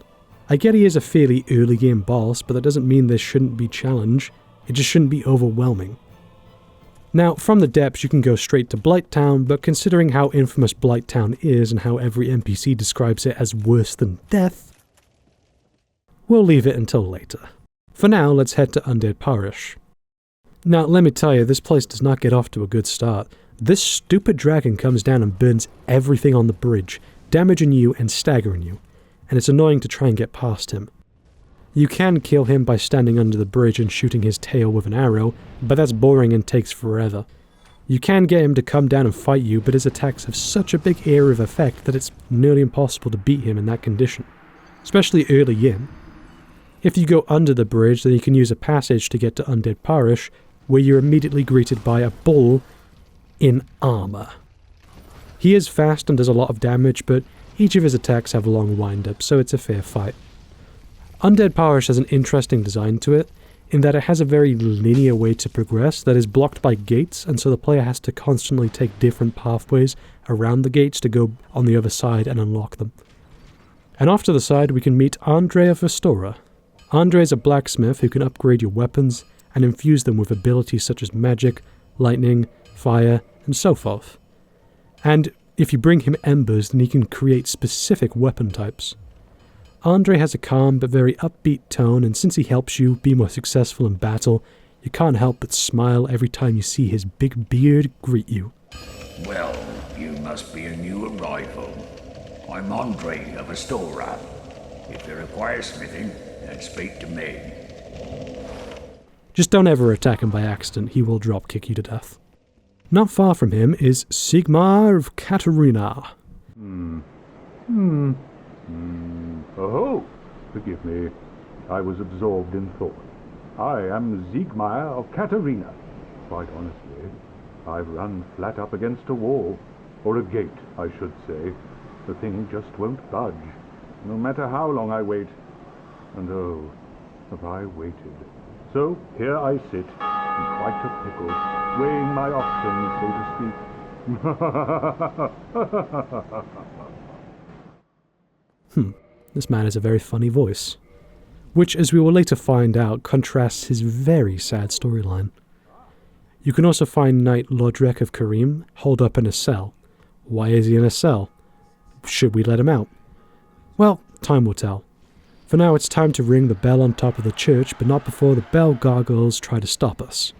I get he is a fairly early game boss, but that doesn't mean there shouldn't be challenge, it just shouldn't be overwhelming. Now, from the Depths you can go straight to Blighttown, but considering how infamous Blighttown is and how every NPC describes it as worse than death, we'll leave it until later. For now, let's head to Undead Parish. Now, let me tell you, this place does not get off to a good start. This stupid dragon comes down and burns everything on the bridge, damaging you and staggering you, and it's annoying to try and get past him. You can kill him by standing under the bridge and shooting his tail with an arrow, but that's boring and takes forever. You can get him to come down and fight you, but his attacks have such a big area of effect that it's nearly impossible to beat him in that condition, especially early in. If you go under the bridge, then you can use a passage to get to Undead Parish, where you're immediately greeted by a bull in armor. He is fast and does a lot of damage, but each of his attacks have long wind-ups, so it's a fair fight. Undead Parish has an interesting design to it, in that it has a very linear way to progress that is blocked by gates, and so the player has to constantly take different pathways around the gates to go on the other side and unlock them. And off to the side we can meet Andre of Astora. Andre is a blacksmith who can upgrade your weapons and infuse them with abilities such as magic, lightning, fire, and so forth. And if you bring him embers, then he can create specific weapon types. Andre has a calm but very upbeat tone, and since he helps you be more successful in battle, you can't help but smile every time you see his big beard greet you. Well, you must be a new arrival. I'm Andre of Astora. If you require smithing, then speak to me. Just don't ever attack him by accident, he will drop kick you to death. Not far from him is Sigmar of Katarina. Oh, forgive me. I was absorbed in thought. I am Siegmeyer of Katarina. Quite honestly, I've run flat up against a wall. Or a gate, I should say. The thing just won't budge, no matter how long I wait. And oh, have I waited. So here I sit, in quite a pickle, weighing my options, so to speak. This man has a very funny voice, which, as we will later find out, contrasts his very sad storyline. You can also find Knight Lodrek of Karim holed up in a cell. Why is he in a cell? Should we let him out? Well, time will tell. For now, it's time to ring the bell on top of the church, but not before the bell gargoyles try to stop us.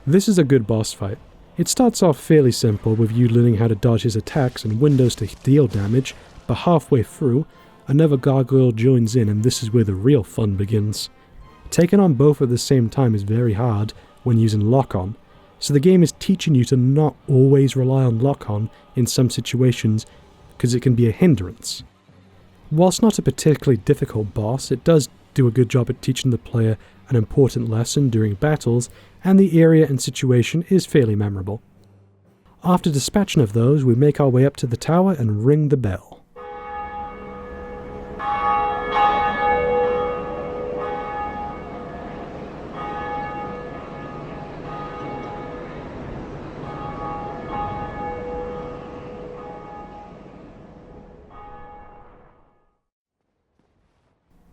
This is a good boss fight. It starts off fairly simple, with you learning how to dodge his attacks and windows to deal damage, but halfway through, another gargoyle joins in, and this is where the real fun begins. Taking on both at the same time is very hard when using lock-on, so the game is teaching you to not always rely on lock-on in some situations, because it can be a hindrance. Whilst not a particularly difficult boss, it does do a good job at teaching the player an important lesson during battles, and the area and situation is fairly memorable. After dispatching of those, we make our way up to the tower and ring the bell.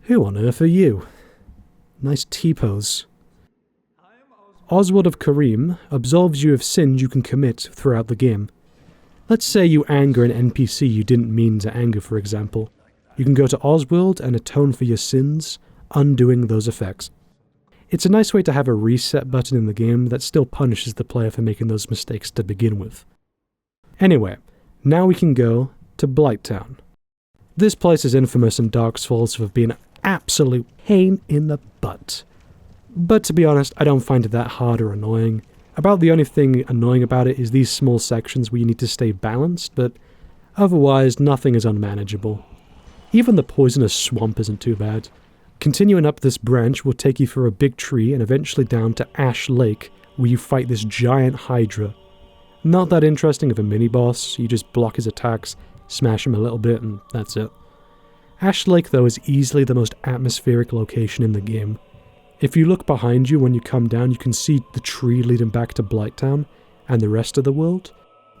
Who on earth are you? Nice T-pose. Oswald of Karim absolves you of sins you can commit throughout the game. Let's say you anger an NPC you didn't mean to anger, for example. You can go to Oswald and atone for your sins, undoing those effects. It's a nice way to have a reset button in the game that still punishes the player for making those mistakes to begin with. Anyway, now we can go to Blighttown. This place is infamous in Dark Souls for being an absolute pain in the butt. But to be honest, I don't find it that hard or annoying. About the only thing annoying about it is these small sections where you need to stay balanced, but otherwise nothing is unmanageable. Even the poisonous swamp isn't too bad. Continuing up this branch will take you through a big tree and eventually down to Ash Lake, where you fight this giant Hydra. Not that interesting of a mini-boss, you just block his attacks, smash him a little bit, and that's it. Ash Lake, though, is easily the most atmospheric location in the game. If you look behind you when you come down, you can see the tree leading back to Blighttown and the rest of the world.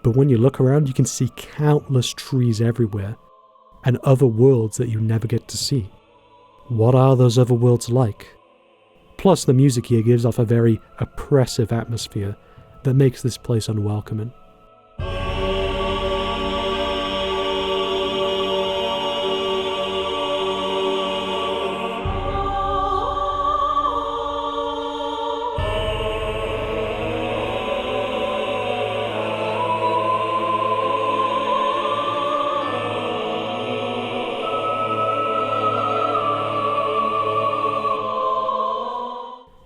But when you look around, you can see countless trees everywhere, and other worlds that you never get to see. What are those other worlds like? Plus, the music here gives off a very oppressive atmosphere that makes this place unwelcoming.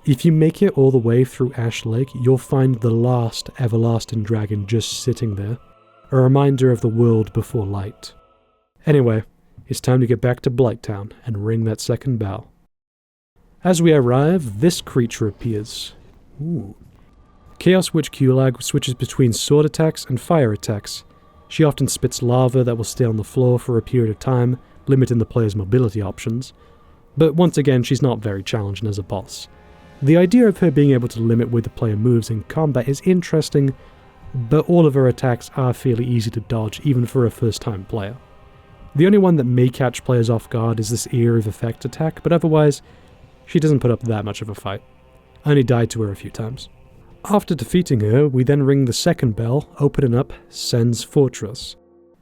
If you make it all the way through Ash Lake, you'll find the last everlasting dragon just sitting there, a reminder of the world before light. Anyway, it's time to get back to Blighttown and ring that second bell. As we arrive, this creature appears. Ooh. Chaos Witch Kulag switches between sword attacks and fire attacks. She often spits lava that will stay on the floor for a period of time, limiting the player's mobility options. But once again, she's not very challenging as a boss. The idea of her being able to limit where the player moves in combat is interesting, but all of her attacks are fairly easy to dodge even for a first-time player. The only one that may catch players off guard is this Ear of Effect attack, but otherwise, she doesn't put up that much of a fight. I only died to her a few times. After defeating her, we then ring the second bell, opening up Sen's Fortress.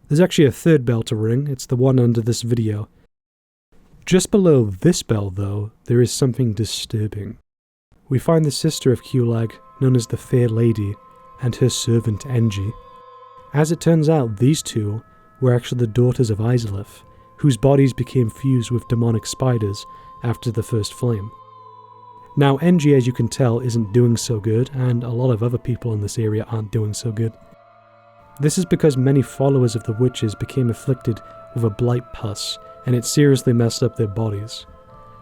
There's actually a third bell to ring, it's the one under this video. Just below this bell, though, there is something disturbing. We find the sister of Kulag, known as the Fair Lady, and her servant Engie. As it turns out, these two were actually the daughters of Izalith, whose bodies became fused with demonic spiders after the first flame. Now Engie, as you can tell, isn't doing so good, and a lot of other people in this area aren't doing so good. This is because many followers of the witches became afflicted with a blight pus, and it seriously messed up their bodies.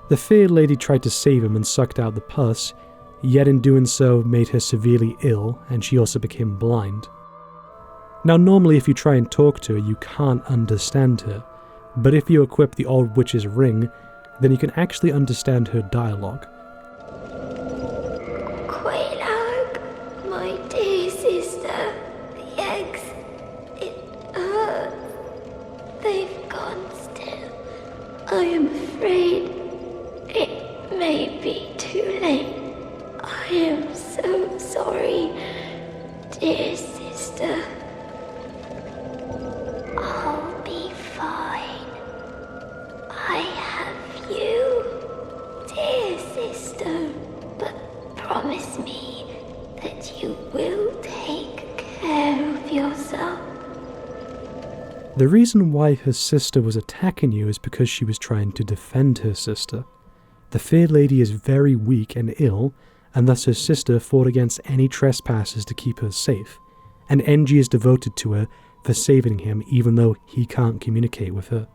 The Fair Lady tried to save him and sucked out the pus, yet in doing so made her severely ill, and she also became blind. Now normally if you try and talk to her, you can't understand her, but if you equip the Old Witch's Ring, then you can actually understand her dialogue. Quelaag, my dear sister, the eggs, it hurts. They've gone still. I am afraid it may be too late. I am so sorry, dear sister. I'll be fine. I have you, dear sister. But promise me that you will take care of yourself. The reason why her sister was attacking you is because she was trying to defend her sister. The Fair Lady is very weak and ill, and thus her sister fought against any trespassers to keep her safe, and Engie is devoted to her for saving him even though he can't communicate with her.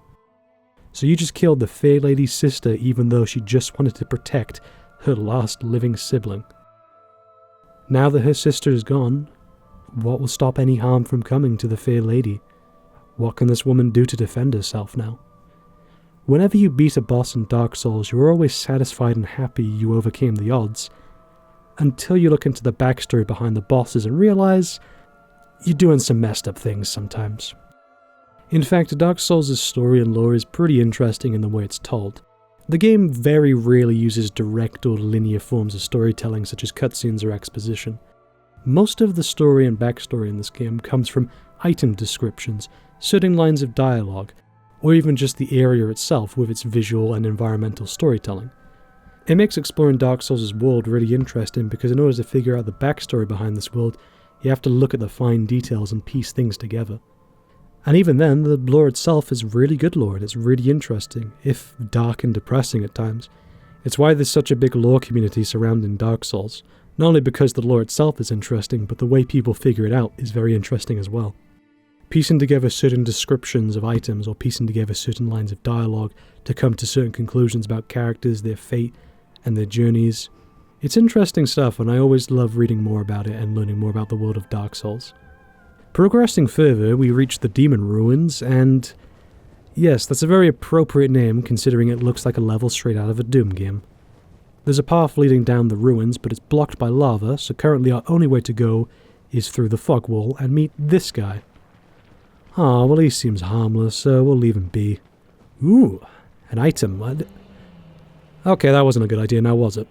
So you just killed the Fair Lady's sister even though she just wanted to protect her last living sibling. Now that her sister is gone, what will stop any harm from coming to the Fair Lady? What can this woman do to defend herself now? Whenever you beat a boss in Dark Souls, you're always satisfied and happy you overcame the odds, until you look into the backstory behind the bosses and realize you're doing some messed up things sometimes. In fact, Dark Souls' story and lore is pretty interesting in the way it's told. The game very rarely uses direct or linear forms of storytelling such as cutscenes or exposition. Most of the story and backstory in this game comes from item descriptions, certain lines of dialogue, or even just the area itself with its visual and environmental storytelling. It makes exploring Dark Souls' world really interesting because in order to figure out the backstory behind this world, you have to look at the fine details and piece things together. And even then, the lore itself is really good lore and it's really interesting, if dark and depressing at times. It's why there's such a big lore community surrounding Dark Souls, not only because the lore itself is interesting, but the way people figure it out is very interesting as well. Piecing together certain descriptions of items or piecing together certain lines of dialogue to come to certain conclusions about characters, their fate, and their journeys. It's interesting stuff and I always love reading more about it and learning more about the world of Dark Souls. Progressing further, we reach the Demon Ruins, and yes, that's a very appropriate name considering it looks like a level straight out of a Doom game. There's a path leading down the ruins, but it's blocked by lava, so currently our only way to go is through the fog wall and meet this guy. Ah, well he seems harmless, so we'll leave him be. Ooh, an item. Okay, that wasn't a good idea, now was it?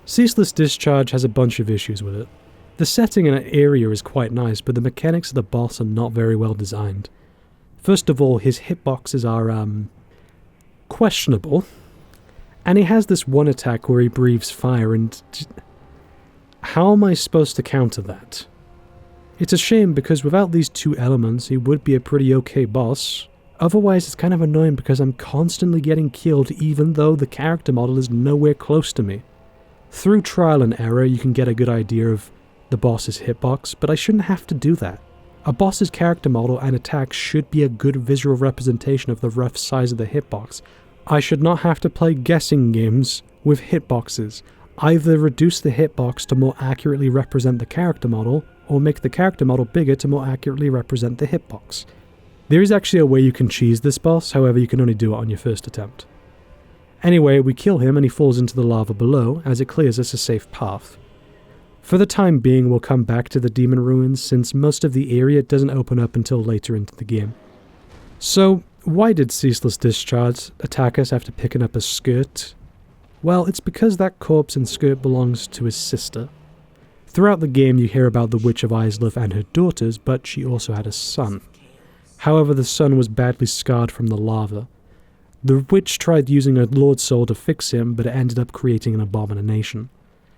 Ceaseless Discharge has a bunch of issues with it. The setting and area is quite nice, but the mechanics of the boss are not very well designed. First of all, his hitboxes are, questionable. And he has this one attack where he breathes fire, and how am I supposed to counter that? It's a shame because without these two elements, he would be a pretty okay boss. Otherwise, it's kind of annoying because I'm constantly getting killed even though the character model is nowhere close to me. Through trial and error, you can get a good idea of the boss's hitbox, but I shouldn't have to do that. A boss's character model and attack should be a good visual representation of the rough size of the hitbox. I should not have to play guessing games with hitboxes. Either reduce the hitbox to more accurately represent the character model, or make the character model bigger to more accurately represent the hitbox. There is actually a way you can cheese this boss, however you can only do it on your first attempt. Anyway, we kill him and he falls into the lava below, as it clears us a safe path. For the time being, we'll come back to the Demon Ruins, since most of the area doesn't open up until later into the game. So, why did Ceaseless Discharge attack us after picking up a skirt? Well, it's because that corpse and skirt belongs to his sister. Throughout the game you hear about the Witch of Islif and her daughters, but she also had a son. However, the son was badly scarred from the lava. The witch tried using a Lord Soul to fix him, but it ended up creating an abomination.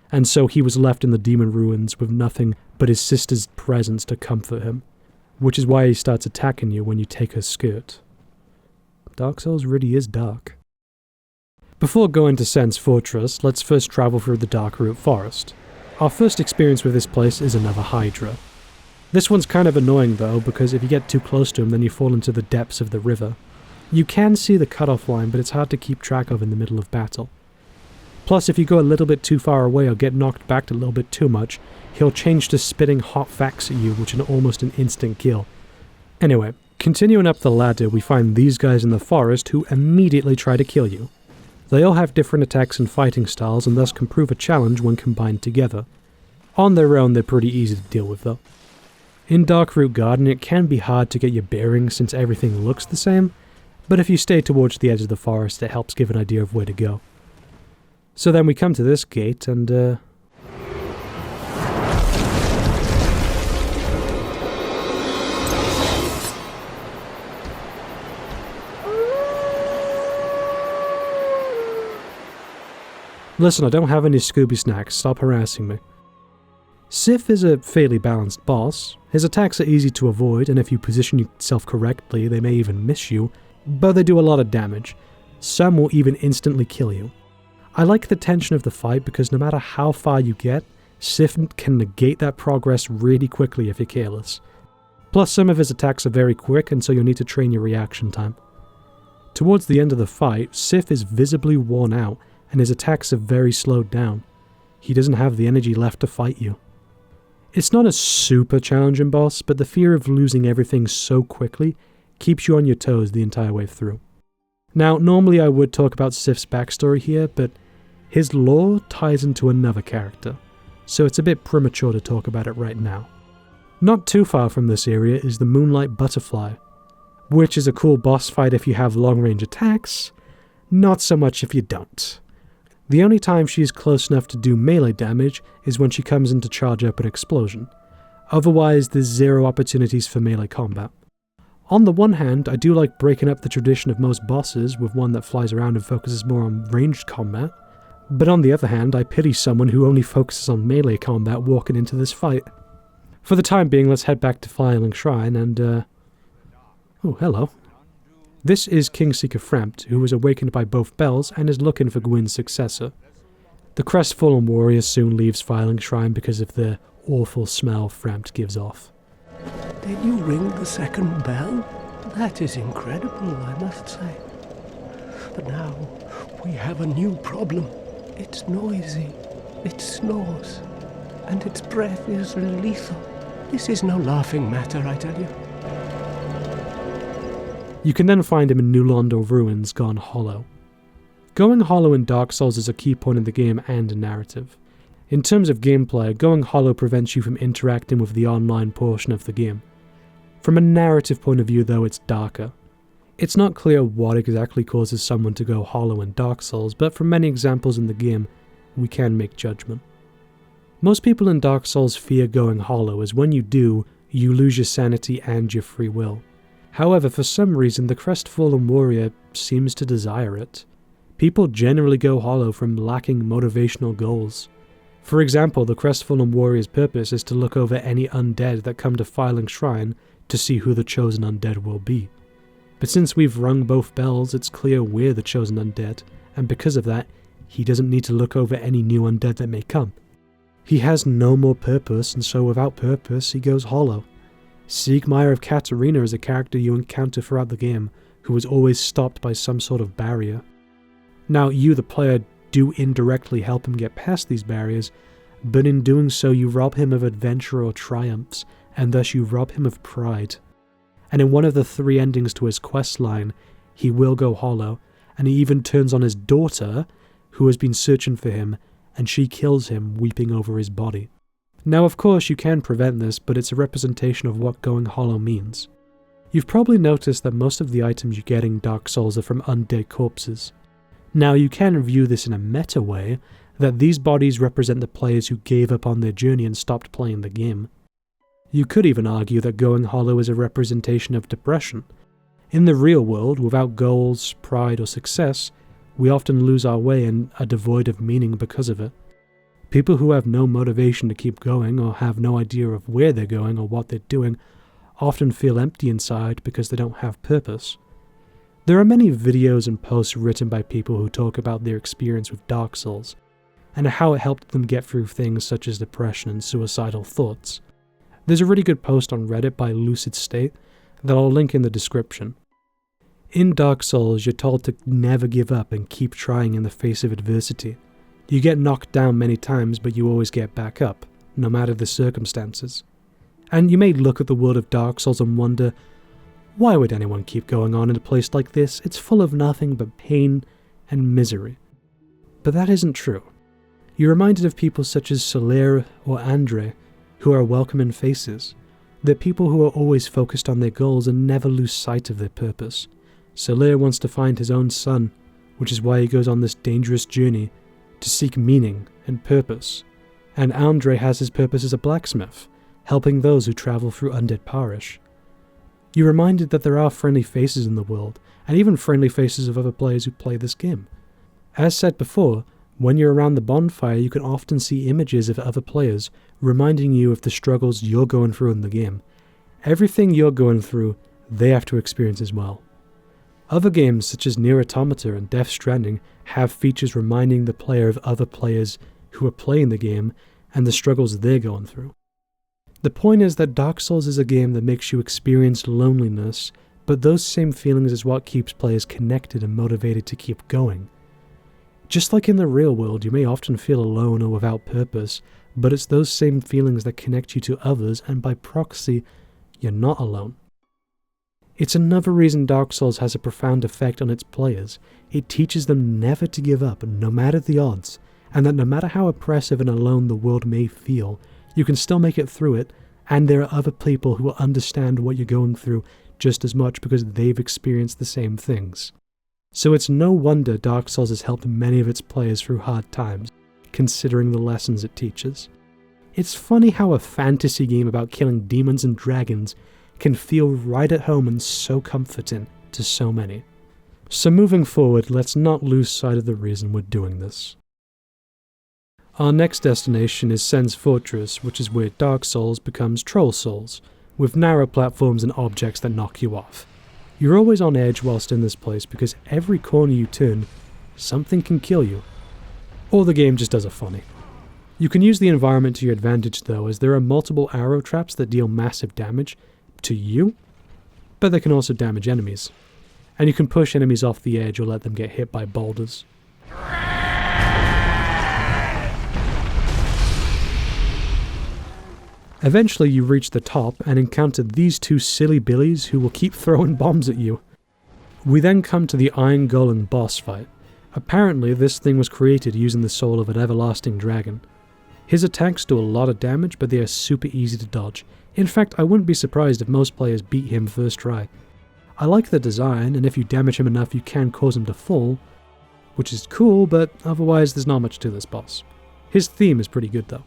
And so he was left in the Demon Ruins with nothing but his sister's presence to comfort him, which is why he starts attacking you when you take her skirt. Dark Souls really is dark. Before going to Sen's Fortress, let's first travel through the Darkroot Forest. Our first experience with this place is another Hydra. This one's kind of annoying though, because if you get too close to him then you fall into the depths of the river. You can see the cutoff line, but it's hard to keep track of in the middle of battle. Plus, if you go a little bit too far away or get knocked back a little bit too much, he'll change to spitting hot facts at you, which is almost an instant kill. Anyway, continuing up the ladder, we find these guys in the forest who immediately try to kill you. They all have different attacks and fighting styles, and thus can prove a challenge when combined together. On their own, they're pretty easy to deal with though. In Darkroot Garden, it can be hard to get your bearings since everything looks the same, but if you stay towards the edge of the forest, it helps give an idea of where to go. So then we come to this gate, and listen, I don't have any Scooby snacks, stop harassing me. Sif is a fairly balanced boss. His attacks are easy to avoid, and if you position yourself correctly, they may even miss you, but they do a lot of damage. Some will even instantly kill you. I like the tension of the fight because no matter how far you get, Sif can negate that progress really quickly if you're careless. Plus some of his attacks are very quick, and so you'll need to train your reaction time. Towards the end of the fight, Sif is visibly worn out, and his attacks are very slowed down. He doesn't have the energy left to fight you. It's not a super challenging boss, but the fear of losing everything so quickly keeps you on your toes the entire way through. Now, normally I would talk about Sif's backstory here, but his lore ties into another character, so it's a bit premature to talk about it right now. Not too far from this area is the Moonlight Butterfly, which is a cool boss fight if you have long-range attacks, not so much if you don't. The only time she's close enough to do melee damage is when she comes in to charge up an explosion. Otherwise, there's zero opportunities for melee combat. On the one hand, I do like breaking up the tradition of most bosses with one that flies around and focuses more on ranged combat, but on the other hand, I pity someone who only focuses on melee combat walking into this fight. For the time being, let's head back to Firelink Shrine and, oh, hello. This is Kingseeker Frempt, who was awakened by both bells and is looking for Gwyn's successor. The crestfallen warrior soon leaves Firelink Shrine because of the awful smell Frempt gives off. Did you ring the second bell? That is incredible, I must say. But now we have a new problem. It's noisy, it snores, and its breath is lethal. This is no laughing matter, I tell you. You can then find him in New Londo Ruins gone hollow. Going hollow in Dark Souls is a key point in the game and a narrative. In terms of gameplay, going hollow prevents you from interacting with the online portion of the game. From a narrative point of view though, it's darker. It's not clear what exactly causes someone to go hollow in Dark Souls, but from many examples in the game, we can make judgment. Most people in Dark Souls fear going hollow, as when you do, you lose your sanity and your free will. However, for some reason, the crestfallen warrior seems to desire it. People generally go hollow from lacking motivational goals. For example, the crestfallen warrior's purpose is to look over any undead that come to Firelink Shrine to see who the chosen undead will be. But since we've rung both bells, it's clear we're the chosen undead, and because of that, he doesn't need to look over any new undead that may come. He has no more purpose, and so without purpose, he goes hollow. Siegmeyer of Katarina is a character you encounter throughout the game, who is always stopped by some sort of barrier. Now, you, the player, do indirectly help him get past these barriers, but in doing so you rob him of adventure or triumphs, and thus you rob him of pride. And in one of the 3 endings to his quest line, he will go hollow, and he even turns on his daughter, who has been searching for him, and she kills him, weeping over his body. Now, of course, you can prevent this, but it's a representation of what going hollow means. You've probably noticed that most of the items you get in Dark Souls are from undead corpses. Now, you can view this in a meta way, that these bodies represent the players who gave up on their journey and stopped playing the game. You could even argue that going hollow is a representation of depression. In the real world, without goals, pride, or success, we often lose our way and are devoid of meaning because of it. People who have no motivation to keep going or have no idea of where they're going or what they're doing often feel empty inside because they don't have purpose. There are many videos and posts written by people who talk about their experience with Dark Souls and how it helped them get through things such as depression and suicidal thoughts. There's a really good post on Reddit by Lucid State that I'll link in the description. In Dark Souls, you're told to never give up and keep trying in the face of adversity. You get knocked down many times, but you always get back up, no matter the circumstances. And you may look at the world of Dark Souls and wonder, why would anyone keep going on in a place like this? It's full of nothing but pain and misery. But that isn't true. You're reminded of people such as Soler or Andre, who are welcoming faces. They're people who are always focused on their goals and never lose sight of their purpose. Soler wants to find his own son, which is why he goes on this dangerous journey to seek meaning and purpose. And Andre has his purpose as a blacksmith, helping those who travel through undead parish. You're reminded that there are friendly faces in the world, and even friendly faces of other players who play this game. As said before, when you're around the bonfire, you can often see images of other players, reminding you of the struggles you're going through in the game. Everything you're going through, they have to experience as well. Other games such as Nier Automata and Death Stranding have features reminding the player of other players who are playing the game and the struggles they're going through. The point is that Dark Souls is a game that makes you experience loneliness, but those same feelings is what keeps players connected and motivated to keep going. Just like in the real world, you may often feel alone or without purpose, but it's those same feelings that connect you to others, and by proxy, you're not alone. It's another reason Dark Souls has a profound effect on its players. It teaches them never to give up, no matter the odds, and that no matter how oppressive and alone the world may feel, you can still make it through it, and there are other people who will understand what you're going through just as much because they've experienced the same things. So it's no wonder Dark Souls has helped many of its players through hard times, considering the lessons it teaches. It's funny how a fantasy game about killing demons and dragons can feel right at home and so comforting to so many. So moving forward, let's not lose sight of the reason we're doing this. Our next destination is Sen's Fortress, which is where Dark Souls becomes Troll Souls, with narrow platforms and objects that knock you off. You're always on edge whilst in this place because every corner you turn, something can kill you. Or the game just does it funny. You can use the environment to your advantage though, as there are multiple arrow traps that deal massive damage to you, but they can also damage enemies. And you can push enemies off the edge or let them get hit by boulders. Eventually you reach the top and encounter these two silly billies who will keep throwing bombs at you. We then come to the Iron Golem boss fight. Apparently this thing was created using the soul of an everlasting dragon. His attacks do a lot of damage, but they are super easy to dodge. In fact, I wouldn't be surprised if most players beat him first try. I like the design, and if you damage him enough you can cause him to fall, which is cool, but otherwise there's not much to this boss. His theme is pretty good though.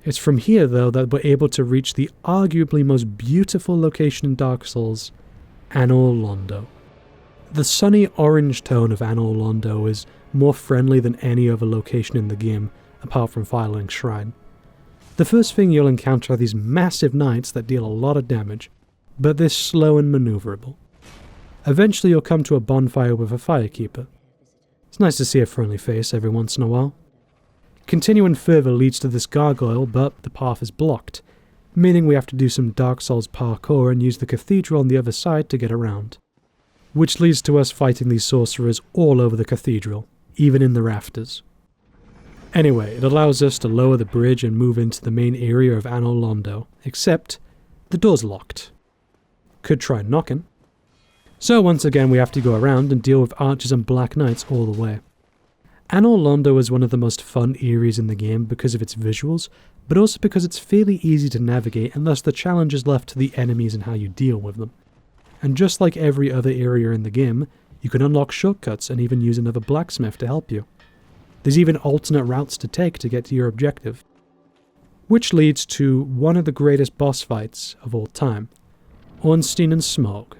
It's from here, though, that we're able to reach the arguably most beautiful location in Dark Souls, Anor Londo. The sunny orange tone of Anor Londo is more friendly than any other location in the game, apart from Firelink Shrine. The first thing you'll encounter are these massive knights that deal a lot of damage, but they're slow and maneuverable. Eventually you'll come to a bonfire with a firekeeper. It's nice to see a friendly face every once in a while. Continuing further leads to this gargoyle, but the path is blocked, meaning we have to do some Dark Souls parkour and use the cathedral on the other side to get around. Which leads to us fighting these sorcerers all over the cathedral, even in the rafters. Anyway, it allows us to lower the bridge and move into the main area of Anor Londo, except the door's locked. Could try knocking. So once again we have to go around and deal with archers and black knights all the way. Anor Londo is one of the most fun areas in the game because of its visuals, but also because it's fairly easy to navigate and thus the challenge is left to the enemies and how you deal with them. And just like every other area in the game, you can unlock shortcuts and even use another blacksmith to help you. There's even alternate routes to take to get to your objective. Which leads to one of the greatest boss fights of all time, Ornstein and Smaug.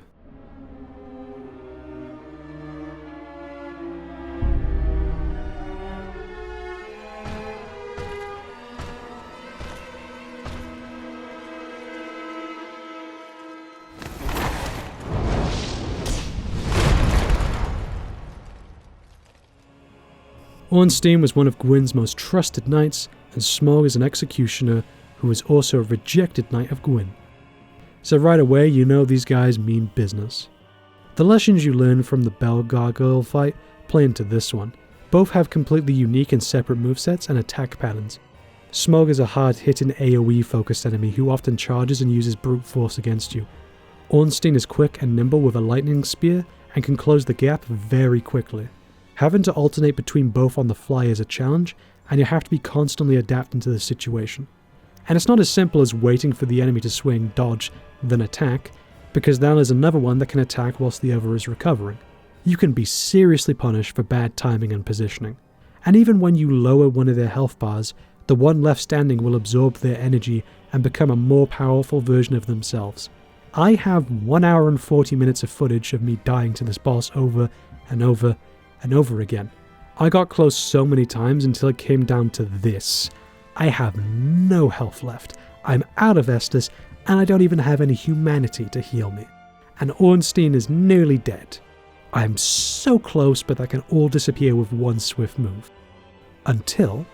Ornstein was one of Gwyn's most trusted knights, and Smaug is an executioner who is also a rejected knight of Gwyn. So right away you know these guys mean business. The lessons you learn from the Bell Gargoyle fight play into this one. Both have completely unique and separate movesets and attack patterns. Smaug is a hard-hitting AoE focused enemy who often charges and uses brute force against you. Ornstein is quick and nimble with a lightning spear and can close the gap very quickly. Having to alternate between both on the fly is a challenge, and you have to be constantly adapting to the situation. And it's not as simple as waiting for the enemy to swing, dodge, then attack, because then there's another one that can attack whilst the other is recovering. You can be seriously punished for bad timing and positioning. and even when you lower one of their health bars, the one left standing will absorb their energy and become a more powerful version of themselves. I have 1 hour and 40 minutes of footage of me dying to this boss over and over and over again. I got close so many times until it came down to this. I have no health left, I'm out of Estus, and I don't even have any humanity to heal me. And Ornstein is nearly dead. I'm so close, but that can all disappear with one swift move. Until...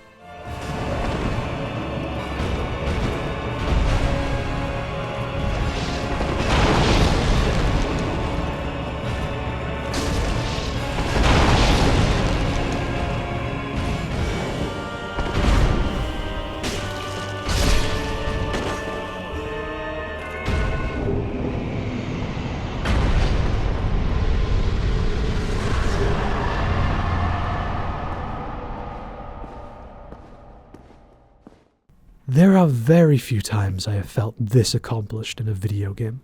There are very few times I have felt this accomplished in a video game.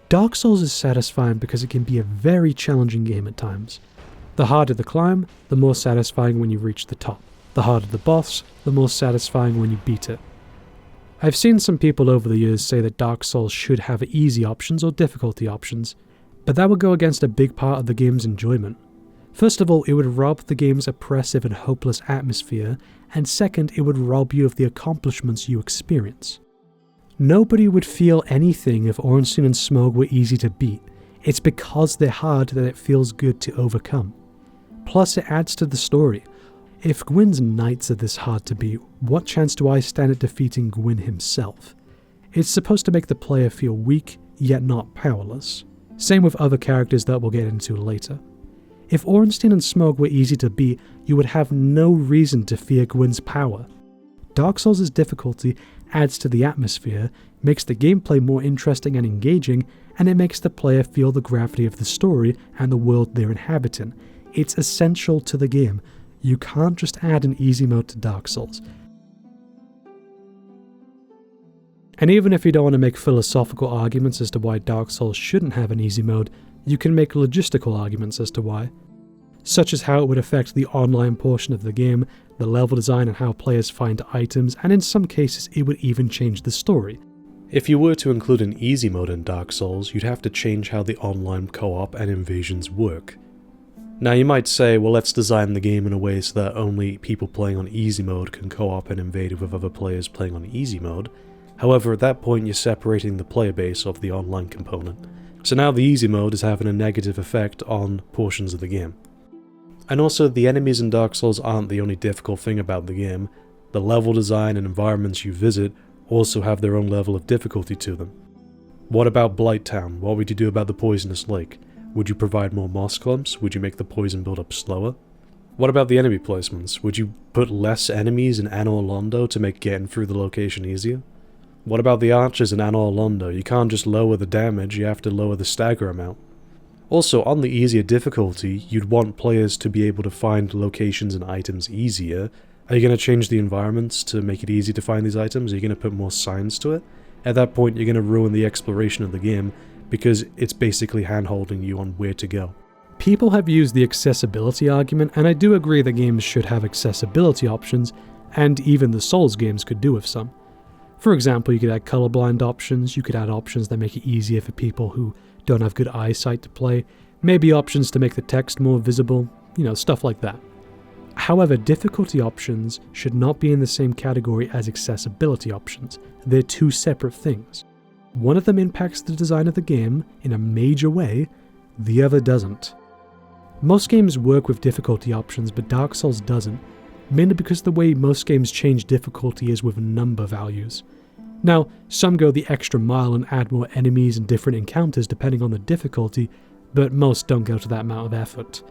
Dark Souls is satisfying because it can be a very challenging game at times. The harder the climb, the more satisfying when you reach the top. The harder the boss, the more satisfying when you beat it. I've seen some people over the years say that Dark Souls should have easy options or difficulty options, but that would go against a big part of the game's enjoyment. First of all, it would rob the game's oppressive and hopeless atmosphere, and second, it would rob you of the accomplishments you experience. Nobody would feel anything if Ornstein and Smough were easy to beat. It's because they're hard that it feels good to overcome. Plus, it adds to the story. If Gwyn's knights are this hard to beat, what chance do I stand at defeating Gwyn himself? It's supposed to make the player feel weak, yet not powerless. Same with other characters that we'll get into later. If Ornstein and Smough were easy to beat, you would have no reason to fear Gwyn's power. Dark Souls' difficulty adds to the atmosphere, makes the gameplay more interesting and engaging, and it makes the player feel the gravity of the story and the world they're inhabiting. It's essential to the game. You can't just add an easy mode to Dark Souls. And even if you don't want to make philosophical arguments as to why Dark Souls shouldn't have an easy mode, you can make logistical arguments as to why, such as how it would affect the online portion of the game, the level design and how players find items, and in some cases it would even change the story. If you were to include an easy mode in Dark Souls, you'd have to change how the online co-op and invasions work. Now you might say, well, let's design the game in a way so that only people playing on easy mode can co-op and invade with other players playing on easy mode. However, at that point you're separating the player base of the online component. So now the easy mode is having a negative effect on portions of the game. And also, the enemies in Dark Souls aren't the only difficult thing about the game. The level design and environments you visit also have their own level of difficulty to them. What about Blight Town? What would you do about the poisonous lake? Would you provide more moss clumps? Would you make the poison build up slower? What about the enemy placements? Would you put less enemies in Anor Londo to make getting through the location easier? What about the archers in Anor Londo? You can't just lower the damage, you have to lower the stagger amount. Also, on the easier difficulty, you'd want players to be able to find locations and items easier. Are you going to change the environments to make it easy to find these items? Are you going to put more signs to it? At that point, you're going to ruin the exploration of the game, because it's basically hand-holding you on where to go. People have used the accessibility argument, and I do agree that games should have accessibility options, and even the Souls games could do with some. For example, you could add colorblind options, you could add options that make it easier for people who don't have good eyesight to play, maybe options to make the text more visible, stuff like that. However, difficulty options should not be in the same category as accessibility options. They're two separate things. One of them impacts the design of the game in a major way, the other doesn't. Most games work with difficulty options, but Dark Souls doesn't, mainly because the way most games change difficulty is with number values. Now, some go the extra mile and add more enemies and different encounters depending on the difficulty, but most don't go to that amount of effort.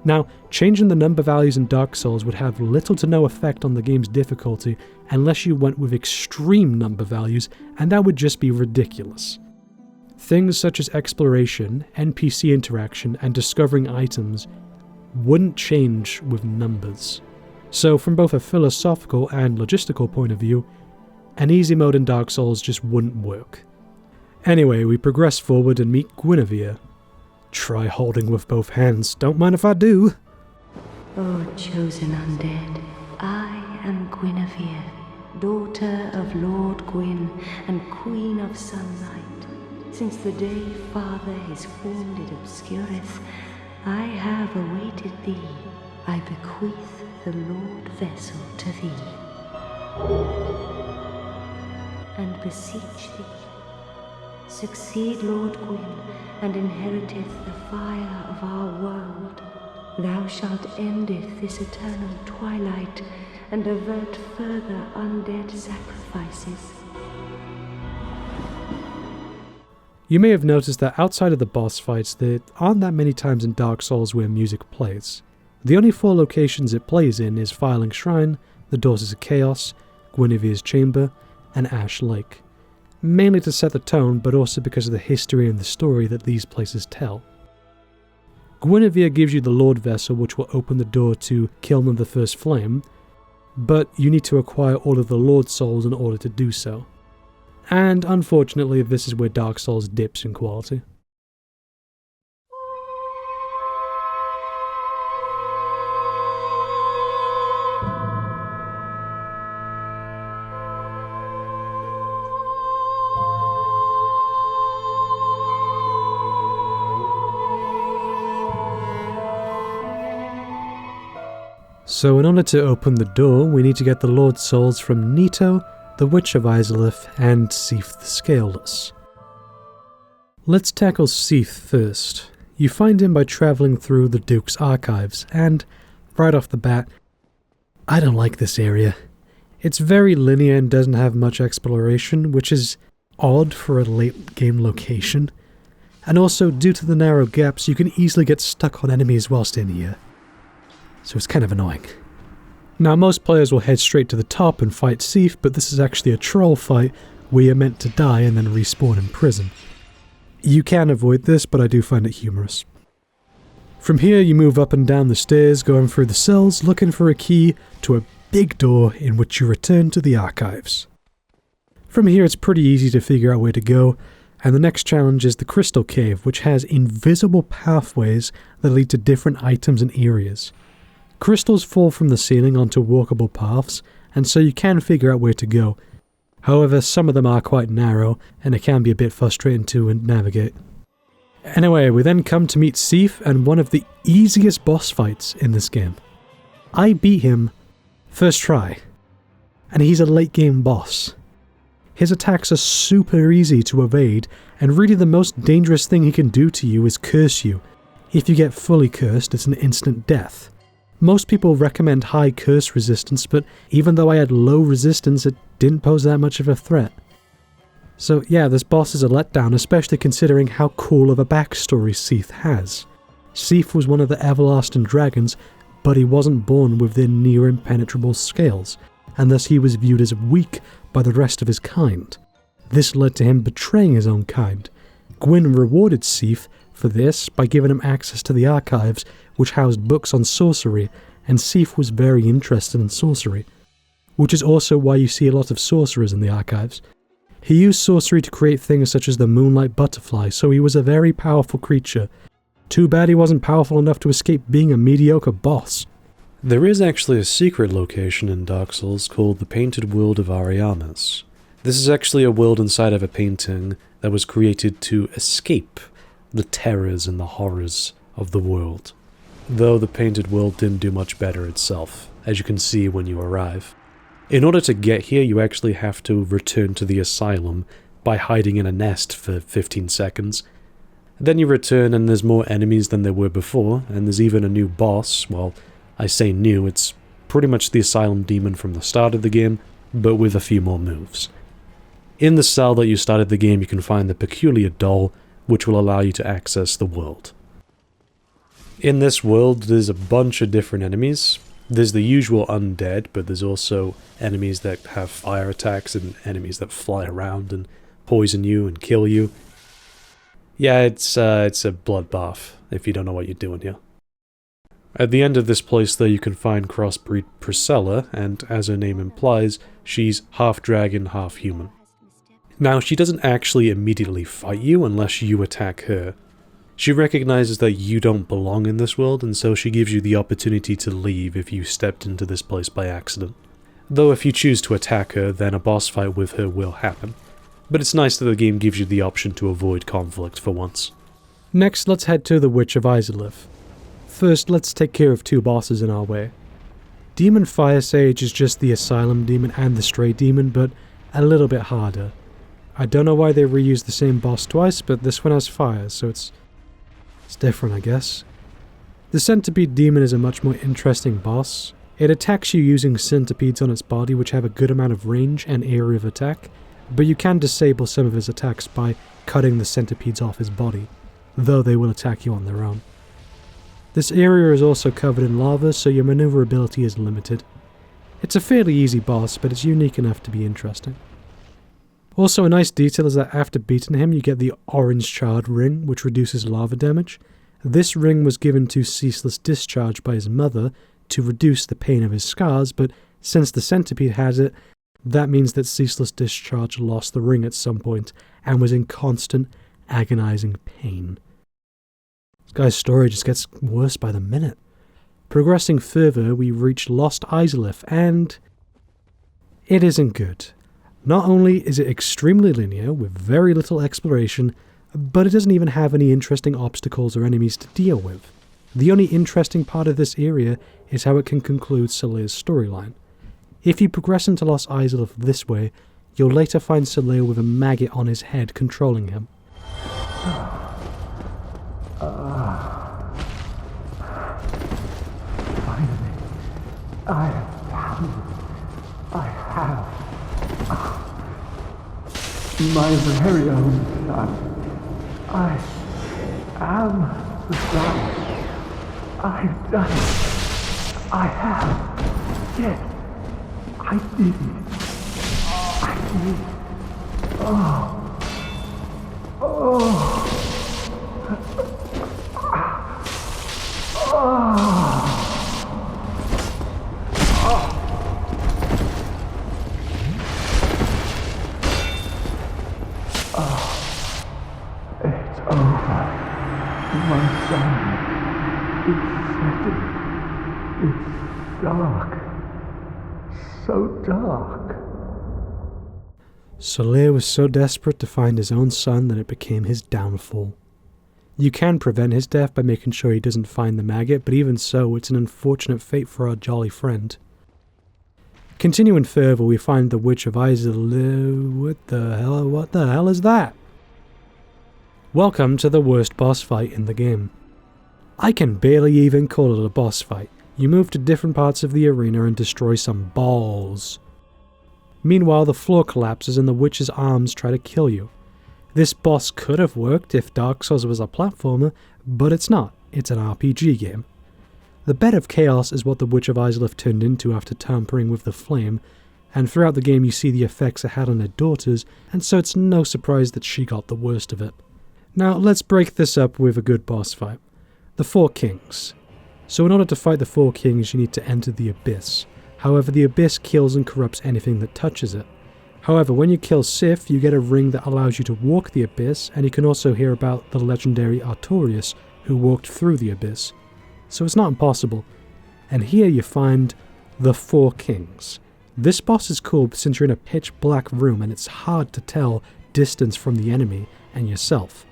Now, changing the number values in Dark Souls would have little to no effect on the game's difficulty unless you went with extreme number values, and that would just be ridiculous. Things such as exploration, NPC interaction, and discovering items wouldn't change with numbers. So from both a philosophical and logistical point of view, an easy mode in Dark Souls just wouldn't work. Anyway, we progress forward and meet Guinevere. Try holding with both hands, don't mind if I do. O chosen undead, I am Guinevere, daughter of Lord Gwyn and Queen of Sunlight. Since the day Father his form did obscureth, I have awaited thee. I bequeath the Lord vessel to thee, and beseech thee, succeed Lord Gwyn, and inheriteth the fire of our world. Thou shalt endeth this eternal twilight, and avert further undead sacrifices. You may have noticed that outside of the boss fights, there aren't that many times in Dark Souls where music plays. The only 4 locations it plays in is Firelink Shrine, the Daughters of Chaos, Guinevere's Chamber, and Ash Lake. Mainly to set the tone, but also because of the history and the story that these places tell. Guinevere gives you the Lord Vessel, which will open the door to Kiln of the First Flame, but you need to acquire all of the Lord Souls in order to do so. And unfortunately, this is where Dark Souls dips in quality. So in order to open the door, we need to get the Lord Souls from Nito, the Witch of Izalith, and Seath the Scaleless. Let's tackle Seath first. You find him by travelling through the Duke's archives, and right off the bat, I don't like this area. It's very linear and doesn't have much exploration, which is odd for a late game location. And also, due to the narrow gaps, you can easily get stuck on enemies whilst in here. So it's kind of annoying. Now, most players will head straight to the top and fight Seath, but this is actually a troll fight where you're meant to die and then respawn in prison. You can avoid this, but I do find it humorous. From here, you move up and down the stairs, going through the cells, looking for a key to a big door in which you return to the archives. From here, it's pretty easy to figure out where to go, and the next challenge is the Crystal Cave, which has invisible pathways that lead to different items and areas. Crystals fall from the ceiling onto walkable paths, and so you can figure out where to go. However, some of them are quite narrow, and it can be a bit frustrating to navigate. Anyway, we then come to meet Seath and one of the easiest boss fights in this game. I beat him first try, and he's a late game boss. His attacks are super easy to evade, and really the most dangerous thing he can do to you is curse you. If you get fully cursed, it's an instant death. Most people recommend high curse resistance, but even though I had low resistance, it didn't pose that much of a threat. So yeah, this boss is a letdown, especially considering how cool of a backstory Seath has. Seath was one of the everlasting dragons, but he wasn't born within near impenetrable scales, and thus he was viewed as weak by the rest of his kind. This led to him betraying his own kind. Gwyn rewarded Seath for this by giving him access to the archives, which housed books on sorcery, and Seath was very interested in sorcery, which is also why you see a lot of sorcerers in the archives. He used sorcery to create things such as the Moonlight Butterfly, so he was a very powerful creature. Too bad he wasn't powerful enough to escape being a mediocre boss. There is actually a secret location in Dark Souls called the Painted World of Ariamis. This is actually a world inside of a painting that was created to escape the terrors and the horrors of the world. Though the Painted World didn't do much better itself, as you can see when you arrive. In order to get here, you actually have to return to the Asylum by hiding in a nest for 15 seconds. Then you return and there's more enemies than there were before, and there's even a new boss. Well, I say new, it's pretty much the Asylum demon from the start of the game, but with a few more moves. In the cell that you started the game, you can find the Peculiar Doll, which will allow you to access the world. In this world, there's a bunch of different enemies. There's the usual undead, but there's also enemies that have fire attacks and enemies that fly around and poison you and kill you. Yeah, it's a bloodbath if you don't know what you're doing here. At the end of this place, though, you can find crossbreed Priscilla, and as her name implies, she's half dragon, half human. Now, she doesn't actually immediately fight you unless you attack her. She recognizes that you don't belong in this world, and so she gives you the opportunity to leave if you stepped into this place by accident. Though if you choose to attack her, then a boss fight with her will happen. But it's nice that the game gives you the option to avoid conflict for once. Next, let's head to the Witch of Asylum. First, let's take care of two bosses in our way. Demon Fire Sage is just the Asylum demon and the Stray demon, but a little bit harder. I don't know why they reused the same boss twice, but this one has fire, so it's different, I guess. The Centipede demon is a much more interesting boss. It attacks you using centipedes on its body, which have a good amount of range and area of attack, but you can disable some of his attacks by cutting the centipedes off his body, though they will attack you on their own. This area is also covered in lava, so your maneuverability is limited. It's a fairly easy boss, but it's unique enough to be interesting. Also, a nice detail is that after beating him, you get the orange charred ring, which reduces lava damage. This ring was given to Ceaseless Discharge by his mother to reduce the pain of his scars, but since the centipede has it, that means that Ceaseless Discharge lost the ring at some point and was in constant, agonizing pain. This guy's story just gets worse by the minute. Progressing further, we reach Lost Islif, and it isn't good. Not only is it extremely linear, with very little exploration, but it doesn't even have any interesting obstacles or enemies to deal with. The only interesting part of this area is how it can conclude Soleil's storyline. If you progress into Lost Islif this way, you'll later find Soleil with a maggot on his head controlling him. Finally, I have found it. I have. My very own son. I am the son. I've done it. I have. Yes, I did it. I did. Oh. Oh. It's over. My son is setting. It's dark. So dark. Soleil was so desperate to find his own son that it became his downfall. You can prevent his death by making sure he doesn't find the maggot, but even so, it's an unfortunate fate for our jolly friend. Continuing further, we find the Witch of Asylum. What the hell is that? Welcome to the worst boss fight in the game. I can barely even call it a boss fight. You move to different parts of the arena and destroy some balls. Meanwhile, the floor collapses and the witch's arms try to kill you. This boss could have worked if Dark Souls was a platformer, but it's not. It's an RPG game. The Bed of Chaos is what the Witch of Asylum turned into after tampering with the flame, and throughout the game you see the effects it had on her daughters, and so it's no surprise that she got the worst of it. Now let's break this up with a good boss fight. The Four Kings. So in order to fight the Four Kings you need to enter the Abyss. However, the Abyss kills and corrupts anything that touches it. However, when you kill Sif, you get a ring that allows you to walk the Abyss, and you can also hear about the legendary Artorias, who walked through the Abyss. So it's not impossible. And here you find the Four Kings. This boss is cool since you're in a pitch black room and it's hard to tell distance from the enemy and yourself.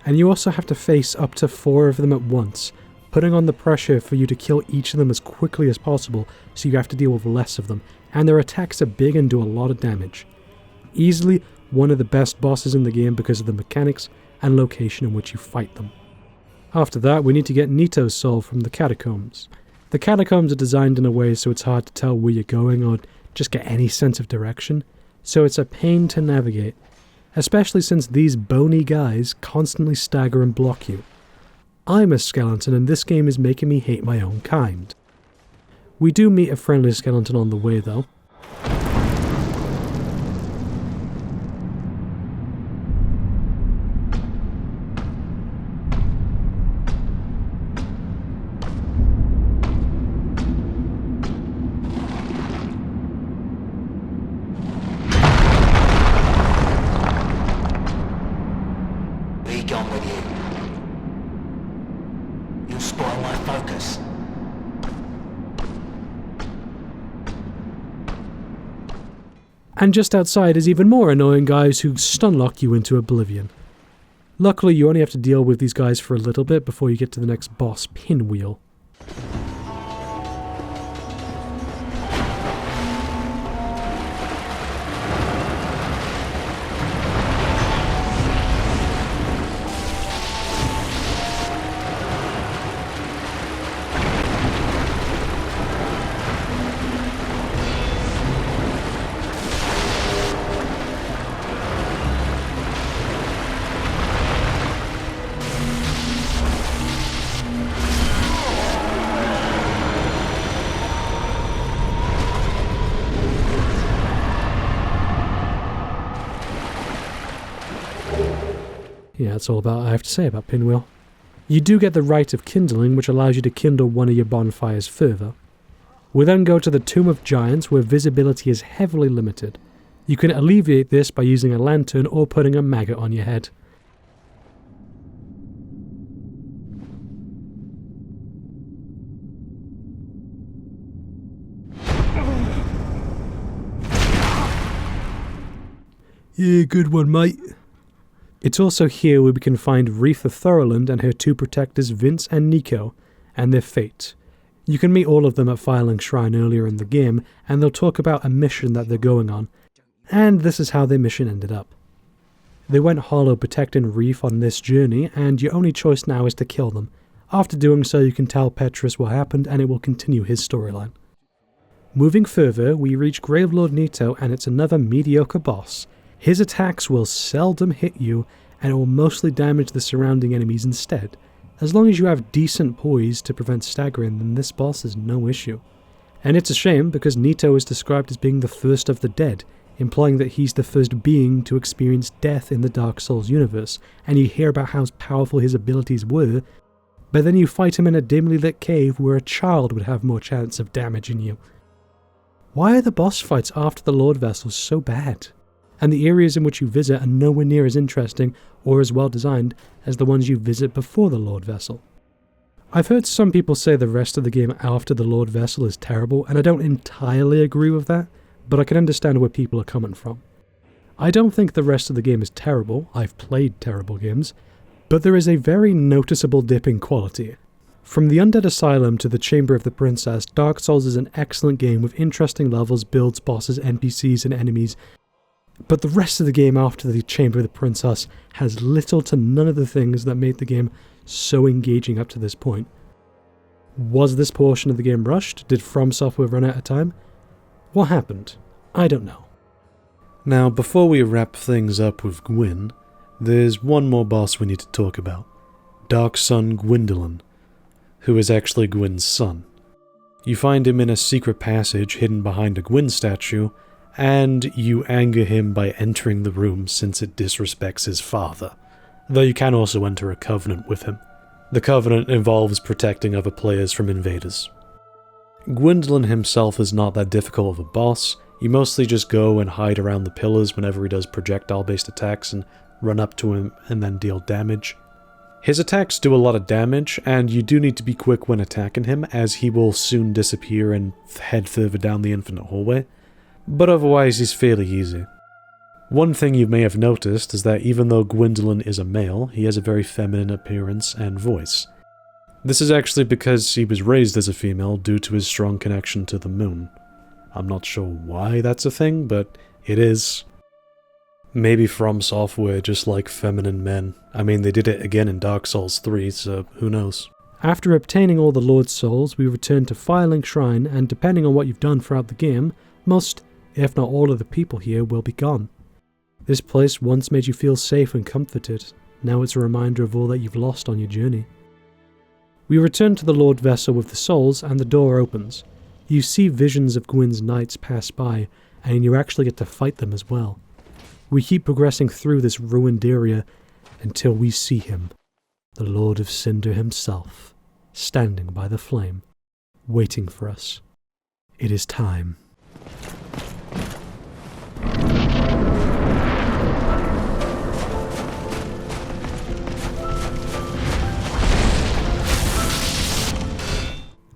And you also have to face up to 4 of them at once, putting on the pressure for you to kill each of them as quickly as possible so you have to deal with less of them, and their attacks are big and do a lot of damage. Easily one of the best bosses in the game because of the mechanics and location in which you fight them. After that, we need to get Nito's soul from the catacombs. The catacombs are designed in a way so it's hard to tell where you're going or just get any sense of direction, so it's a pain to navigate, especially since these bony guys constantly stagger and block you. I'm a skeleton and this game is making me hate my own kind. We do meet a friendly skeleton on the way though. Be gone with you. And just outside is even more annoying guys who stunlock you into oblivion. Luckily, you only have to deal with these guys for a little bit before you get to the next boss, Pinwheel. Yeah, that's all I have to say about Pinwheel. You do get the Rite of Kindling, which allows you to kindle one of your bonfires further. We then go to the Tomb of Giants, where visibility is heavily limited. You can alleviate this by using a lantern or putting a maggot on your head. Yeah, good one, mate. It's also here where we can find Retha Thoroland and her two protectors Vince and Nico, and their fate. You can meet all of them at Filing Shrine earlier in the game, and they'll talk about a mission that they're going on, and this is how their mission ended up. They went hollow protecting Reef on this journey, and your only choice now is to kill them. After doing so, you can tell Petrus what happened, and it will continue his storyline. Moving further, we reach Gravelord Nito, and it's another mediocre boss. His attacks will seldom hit you, and it will mostly damage the surrounding enemies instead. As long as you have decent poise to prevent staggering, then this boss is no issue. And it's a shame, because Nito is described as being the first of the dead, implying that he's the first being to experience death in the Dark Souls universe, and you hear about how powerful his abilities were, but then you fight him in a dimly lit cave where a child would have more chance of damaging you. Why are the boss fights after the Lord Vessels so bad? And the areas in which you visit are nowhere near as interesting or as well designed as the ones you visit before the Lord Vessel. I've heard some people say the rest of the game after the Lord Vessel is terrible, and I don't entirely agree with that, but I can understand where people are coming from. I don't think the rest of the game is terrible, I've played terrible games, but there is a very noticeable dip in quality. From the Undead Asylum to the Chamber of the Princess, Dark Souls is an excellent game with interesting levels, builds, bosses, NPCs, and enemies, but the rest of the game after the Chamber of the Princess has little to none of the things that made the game so engaging up to this point. Was this portion of the game rushed? Did FromSoftware run out of time? What happened? I don't know. Now, before we wrap things up with Gwyn, there's one more boss we need to talk about. Dark Son Gwyndolin, who is actually Gwyn's son. You find him in a secret passage hidden behind a Gwyn statue, and you anger him by entering the room since it disrespects his father, though you can also enter a covenant with him. The covenant involves protecting other players from invaders. Gwyndolin himself is not that difficult of a boss. You mostly just go and hide around the pillars whenever he does projectile-based attacks and run up to him and then deal damage. His attacks do a lot of damage, and you do need to be quick when attacking him, as he will soon disappear and head further down the infinite hallway. But otherwise he's fairly easy. One thing you may have noticed is that even though Gwyndolin is a male, he has a very feminine appearance and voice. This is actually because he was raised as a female due to his strong connection to the moon. I'm not sure why that's a thing, but it is. Maybe FromSoftware just like feminine men. I mean, they did it again in Dark Souls 3, so who knows. After obtaining all the Lord's Souls, we return to Filing Shrine, and depending on what you've done throughout the game, most, if not all of the people here will be gone. This place once made you feel safe and comforted. Now it's a reminder of all that you've lost on your journey. We return to the Lord Vessel with the souls, and the door opens. You see visions of Gwyn's knights pass by, and you actually get to fight them as well. We keep progressing through this ruined area until we see him, the Lord of Cinder himself, standing by the flame, waiting for us. It is time.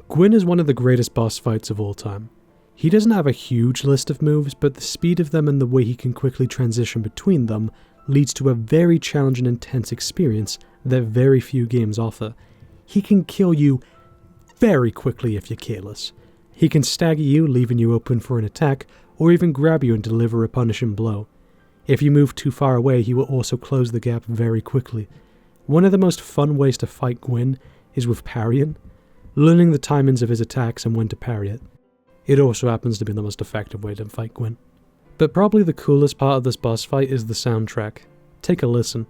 Gwyn is one of the greatest boss fights of all time. He doesn't have a huge list of moves, but the speed of them and the way he can quickly transition between them leads to a very challenging and intense experience that very few games offer. He can kill you very quickly if you're careless. He can stagger you, leaving you open for an attack, or even grab you and deliver a punishing blow. If you move too far away, he will also close the gap very quickly. One of the most fun ways to fight Gwyn is with parrying, learning the timings of his attacks and when to parry it. It also happens to be the most effective way to fight Gwyn. But probably the coolest part of this boss fight is the soundtrack. Take a listen.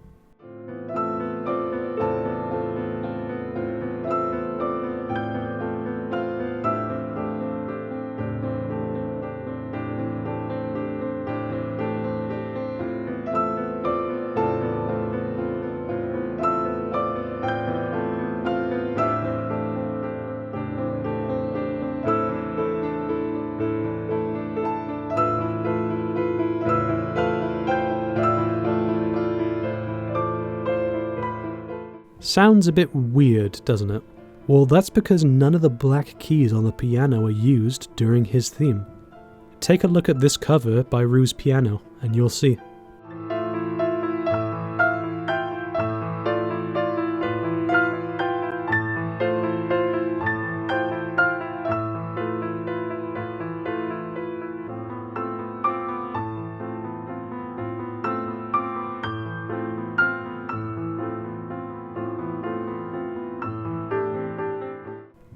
Sounds a bit weird, doesn't it? Well, that's because none of the black keys on the piano are used during his theme. Take a look at this cover by Rue's piano, and you'll see.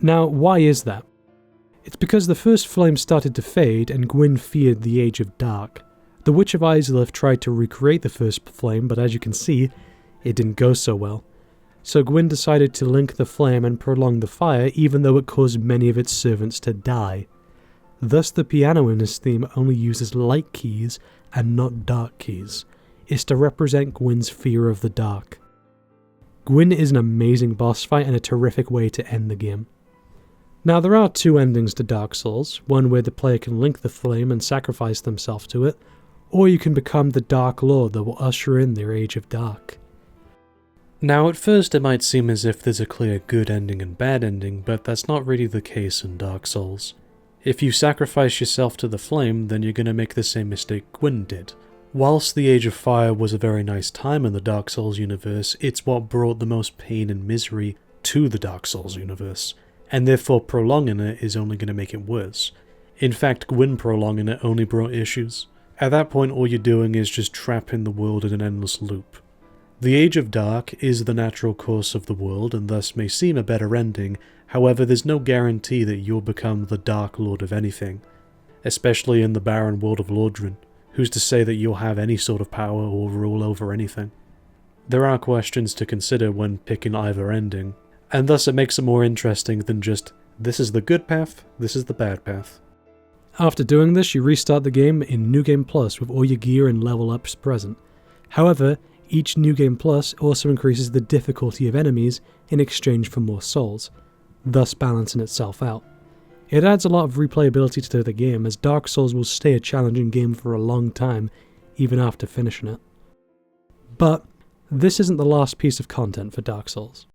Now, why is that? It's because the first flame started to fade and Gwyn feared the Age of Dark. The Witch of Asylum tried to recreate the first flame, but as you can see, it didn't go so well. So Gwyn decided to link the flame and prolong the fire even though it caused many of its servants to die. Thus the piano in his theme only uses light keys and not dark keys. It's to represent Gwyn's fear of the dark. Gwyn is an amazing boss fight and a terrific way to end the game. Now there are two endings to Dark Souls, one where the player can link the flame and sacrifice themselves to it, or you can become the Dark Lord that will usher in their Age of Dark. Now at first it might seem as if there's a clear good ending and bad ending, but that's not really the case in Dark Souls. If you sacrifice yourself to the flame, then you're going to make the same mistake Gwyn did. Whilst the Age of Fire was a very nice time in the Dark Souls universe, it's what brought the most pain and misery to the Dark Souls universe, and therefore prolonging it is only going to make it worse. In fact, Gwyn prolonging it only brought issues. At that point all you're doing is just trapping the world in an endless loop. The Age of Dark is the natural course of the world and thus may seem a better ending, however there's no guarantee that you'll become the Dark Lord of anything, especially in the barren world of Lordran. Who's to say that you'll have any sort of power or rule over anything? There are questions to consider when picking either ending, and thus it makes it more interesting than just, this is the good path, this is the bad path. After doing this, you restart the game in New Game Plus with all your gear and level ups present. However, each New Game Plus also increases the difficulty of enemies in exchange for more souls, thus balancing itself out. It adds a lot of replayability to the game, as Dark Souls will stay a challenging game for a long time, even after finishing it. But this isn't the last piece of content for Dark Souls.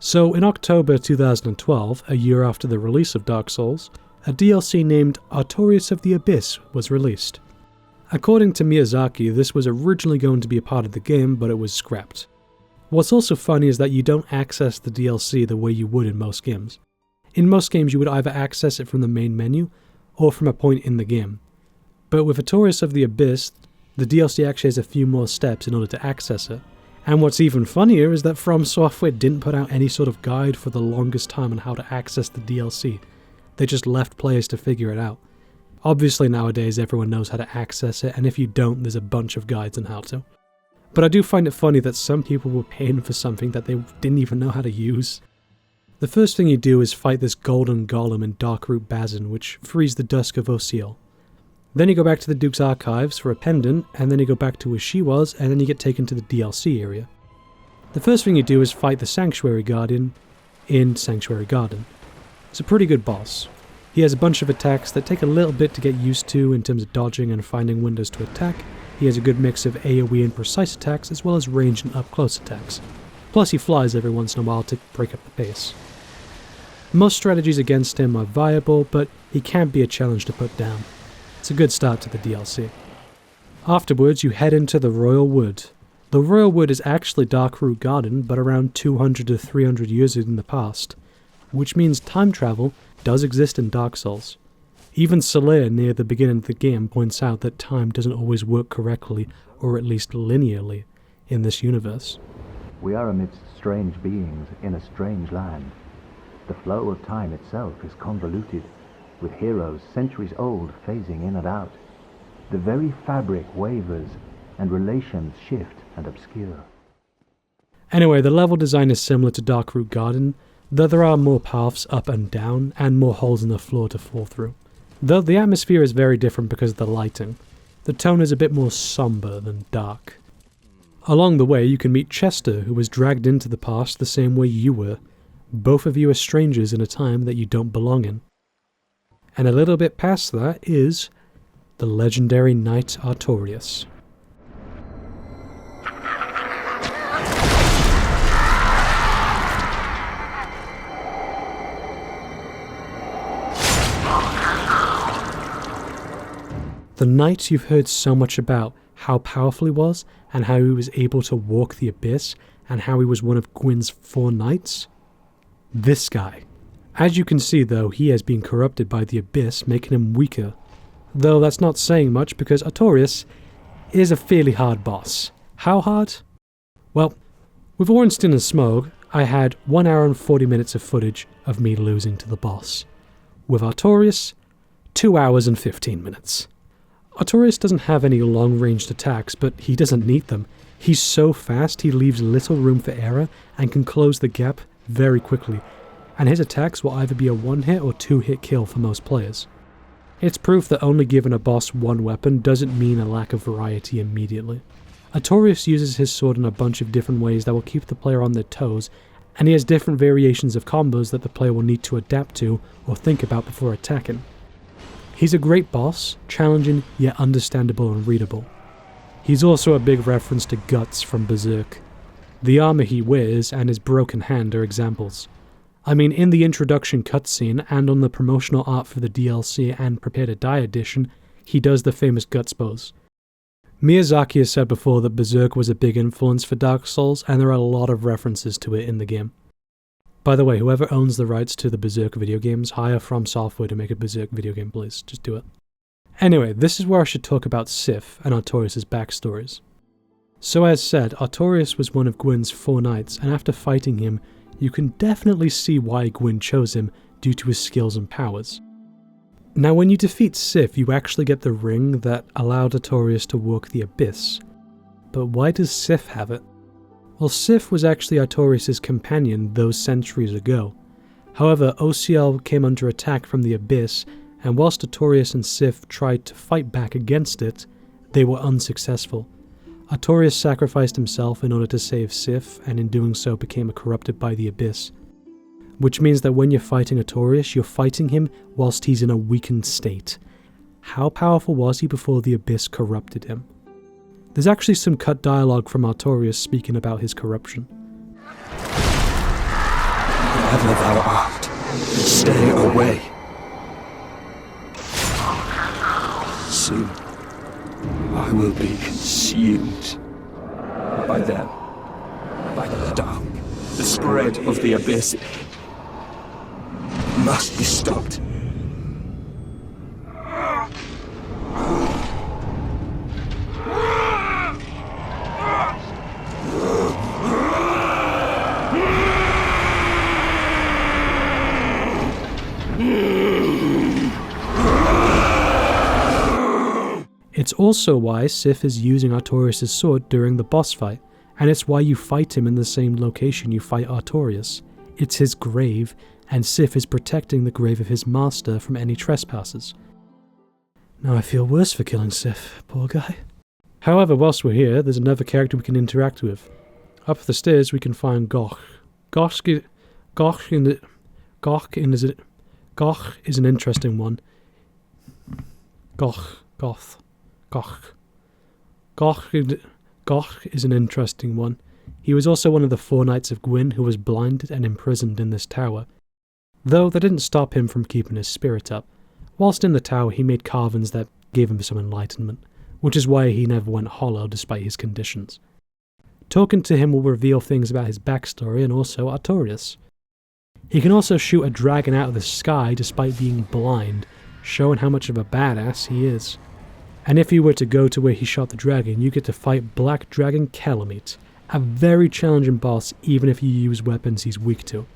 So in October 2012, a year after the release of Dark Souls, a DLC named Artorias of the Abyss was released. According to Miyazaki, this was originally going to be a part of the game, but it was scrapped. What's also funny is that you don't access the DLC the way you would in most games. In most games you would either access it from the main menu, or from a point in the game. But with Artorias of the Abyss, the DLC actually has a few more steps in order to access it. And what's even funnier is that FromSoftware didn't put out any sort of guide for the longest time on how to access the DLC. They just left players to figure it out. Obviously nowadays everyone knows how to access it, and if you don't, there's a bunch of guides on how to. But I do find it funny that some people were paying for something that they didn't even know how to use. The first thing you do is fight this golden golem in Darkroot Bazin, which frees the Dusk of Osiel. Then you go back to the Duke's Archives for a pendant, and then you go back to where she was, and then you get taken to the DLC area. The first thing you do is fight the Sanctuary Guardian in Sanctuary Garden. It's a pretty good boss. He has a bunch of attacks that take a little bit to get used to in terms of dodging and finding windows to attack. He has a good mix of AoE and precise attacks as well as range and up-close attacks. Plus he flies every once in a while to break up the pace. Most strategies against him are viable, but he can be a challenge to put down. It's a good start to the DLC. Afterwards you head into the Royal Wood. The Royal Wood is actually Darkroot Garden, but around 200 to 300 years in the past, which means time travel does exist in Dark Souls. Even Solaire near the beginning of the game points out that time doesn't always work correctly, or at least linearly, in this universe. We are amidst strange beings in a strange land. The flow of time itself is convoluted, with heroes centuries old phasing in and out. The very fabric wavers, and relations shift and obscure. Anyway, the level design is similar to Darkroot Garden, though there are more paths up and down, and more holes in the floor to fall through. Though the atmosphere is very different because of the lighting. The tone is a bit more somber than dark. Along the way, you can meet Chester, who was dragged into the past the same way you were. Both of you are strangers in a time that you don't belong in. And a little bit past that is the legendary Knight Artorias. The knight you've heard so much about, how powerful he was, and how he was able to walk the abyss, and how he was one of Gwyn's 4 knights? This guy. As you can see though, he has been corrupted by the abyss, making him weaker. Though that's not saying much because Artorias is a fairly hard boss. How hard? Well, with Ornstein and Smough, I had 1 hour and 40 minutes of footage of me losing to the boss. With Artorias, 2 hours and 15 minutes. Artorias doesn't have any long-ranged attacks, but he doesn't need them. He's so fast he leaves little room for error and can close the gap very quickly, and his attacks will either be a 1-hit or 2-hit kill for most players. It's proof that only giving a boss one weapon doesn't mean a lack of variety immediately. Artorias uses his sword in a bunch of different ways that will keep the player on their toes, and he has different variations of combos that the player will need to adapt to or think about before attacking. He's a great boss, challenging yet understandable and readable. He's also a big reference to Guts from Berserk. The armor he wears and his broken hand are examples. I mean, in the introduction cutscene and on the promotional art for the DLC and Prepare to Die edition, he does the famous Guts pose. Miyazaki has said before that Berserk was a big influence for Dark Souls, and there are a lot of references to it in the game. By the way, whoever owns the rights to the Berserk video games, hire FromSoftware to make a Berserk video game, please. Just do it. Anyway, this is where I should talk about Sif and Artorias' backstories. So as said, Artorias was one of Gwyn's 4 knights, and after fighting him, you can definitely see why Gwyn chose him due to his skills and powers. Now when you defeat Sif, you actually get the ring that allowed Artorias to walk the abyss. But why does Sif have it? Well, Sif was actually Artorias' companion those centuries ago. However, OCL came under attack from the abyss, and whilst Artorias and Sif tried to fight back against it, they were unsuccessful. Artorias sacrificed himself in order to save Sif, and in doing so became corrupted by the abyss. Which means that when you're fighting Artorias, you're fighting him whilst he's in a weakened state. How powerful was he before the abyss corrupted him? There's actually some cut dialogue from Artorias speaking about his corruption. Wherever thou art, stay away. Soon, I will be consumed by them, by the dark, the spread of the abyss. It must be stopped. It's also why Sif is using Artorias' sword during the boss fight, and it's why you fight him in the same location you fight Artorias. It's his grave, and Sif is protecting the grave of his master from any trespassers. Now I feel worse for killing Sif, poor guy. However, whilst we're here, there's another character we can interact with. Up the stairs we can find Goch. Goch is an interesting one. Goch is an interesting one. He was also one of the 4 Knights of Gwyn who was blinded and imprisoned in this tower. Though that didn't stop him from keeping his spirit up. Whilst in the tower he made carvings that gave him some enlightenment, which is why he never went hollow despite his conditions. Talking to him will reveal things about his backstory and also Artorias. He can also shoot a dragon out of the sky despite being blind, showing how much of a badass he is. And if you were to go to where he shot the dragon, you get to fight Black Dragon Calamite, a very challenging boss even if you use weapons he's weak to.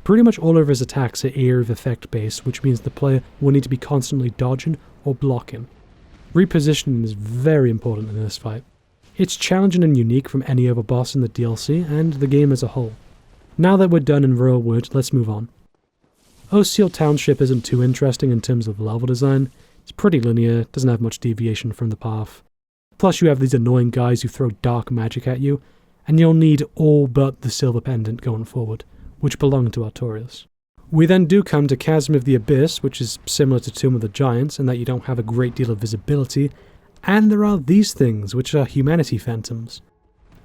Pretty much all of his attacks are area of effect based, which means the player will need to be constantly dodging or blocking. Repositioning is very important in this fight. It's challenging and unique from any other boss in the DLC and the game as a whole. Now that we're done in real world, let's move on. Oseal Township isn't too interesting in terms of level design. It's pretty linear, doesn't have much deviation from the path. Plus you have these annoying guys who throw dark magic at you, and you'll need all but the silver pendant going forward, which belong to Artorias. We then do come to Chasm of the Abyss, which is similar to Tomb of the Giants in that you don't have a great deal of visibility, and there are these things, which are humanity phantoms.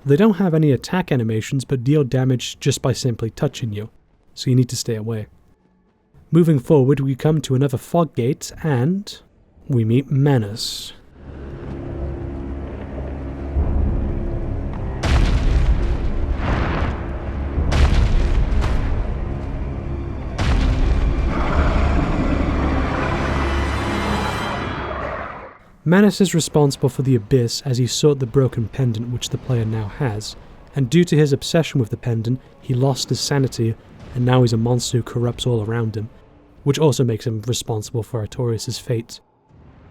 They don't have any attack animations, but deal damage just by simply touching you, so you need to stay away. Moving forward, we come to another fog gate, and we meet Manus. Manus is responsible for the Abyss as he sought the broken pendant which the player now has, and due to his obsession with the pendant, he lost his sanity, and now he's a monster who corrupts all around him, which also makes him responsible for Artorias' fate.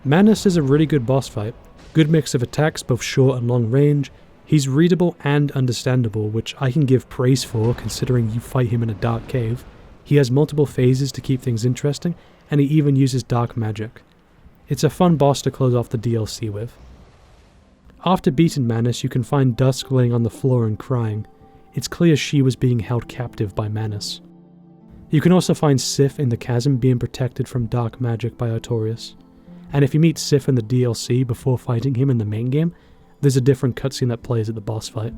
Manus is a really good boss fight, good mix of attacks both short and long range. He's readable and understandable, which I can give praise for considering you fight him in a dark cave. He has multiple phases to keep things interesting, and he even uses dark magic. It's a fun boss to close off the DLC with. After beating Manus, you can find Dusk laying on the floor and crying. It's clear she was being held captive by Manus. You can also find Sif in the chasm being protected from dark magic by Artorias. And if you meet Sif in the DLC before fighting him in the main game, there's a different cutscene that plays at the boss fight.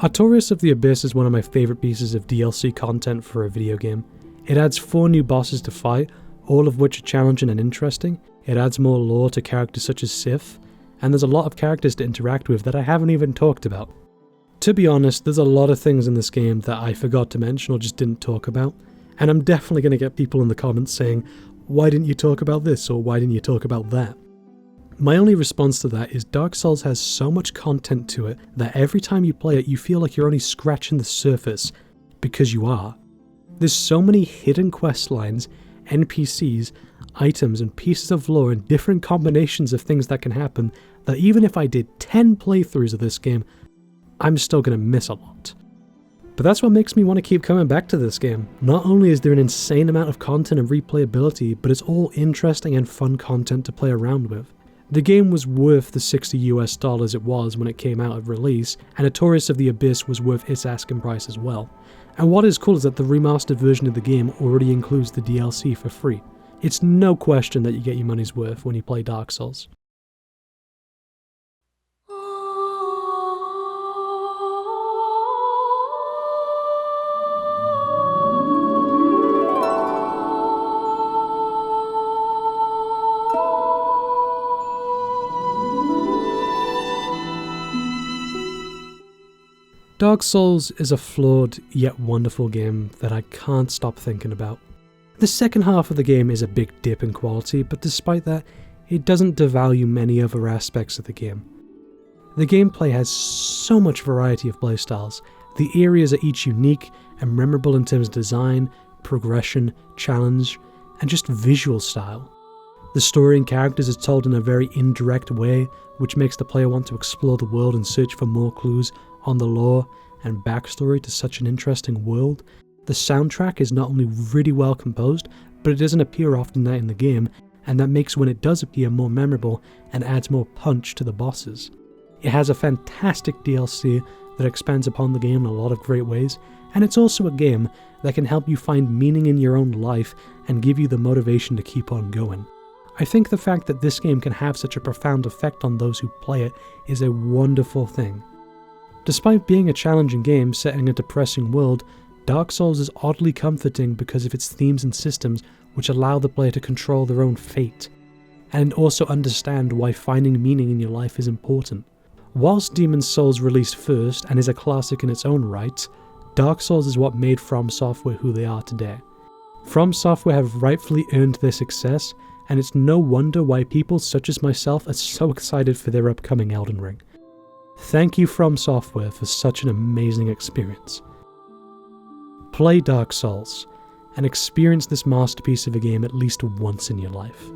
Artorias of the Abyss is one of my favourite pieces of DLC content for a video game. It adds 4 new bosses to fight, all of which are challenging and interesting. It adds more lore to characters such as Sif, and there's a lot of characters to interact with that I haven't even talked about. To be honest, there's a lot of things in this game that I forgot to mention or just didn't talk about, and I'm definitely going to get people in the comments saying, why didn't you talk about this or why didn't you talk about that? My only response to that is Dark Souls has so much content to it that every time you play it you feel like you're only scratching the surface, because you are. There's so many hidden quest lines, NPCs, items and pieces of lore and different combinations of things that can happen that even if I did 10 playthroughs of this game, I'm still going to miss a lot. But that's what makes me want to keep coming back to this game. Not only is there an insane amount of content and replayability, but it's all interesting and fun content to play around with. The game was worth the $60 it was when it came out at release, and Artorias of the Abyss was worth its asking price as well. And what is cool is that the remastered version of the game already includes the DLC for free. It's no question that you get your money's worth when you play Dark Souls. Dark Souls is a flawed yet wonderful game that I can't stop thinking about. The second half of the game is a big dip in quality, but despite that, it doesn't devalue many other aspects of the game. The gameplay has so much variety of playstyles. The areas are each unique and memorable in terms of design, progression, challenge, and just visual style. The story and characters is told in a very indirect way, which makes the player want to explore the world and search for more clues on the lore and backstory to such an interesting world. The soundtrack is not only really well composed, but it doesn't appear often in the game, and that makes when it does appear more memorable and adds more punch to the bosses. It has a fantastic DLC that expands upon the game in a lot of great ways, and it's also a game that can help you find meaning in your own life and give you the motivation to keep on going. I think the fact that this game can have such a profound effect on those who play it is a wonderful thing. Despite being a challenging game set in a depressing world, Dark Souls is oddly comforting because of its themes and systems which allow the player to control their own fate, and also understand why finding meaning in your life is important. Whilst Demon's Souls released first and is a classic in its own right, Dark Souls is what made FromSoftware who they are today. FromSoftware have rightfully earned their success, and it's no wonder why people such as myself are so excited for their upcoming Elden Ring. Thank you FromSoftware for such an amazing experience. Play Dark Souls, and experience this masterpiece of a game at least once in your life.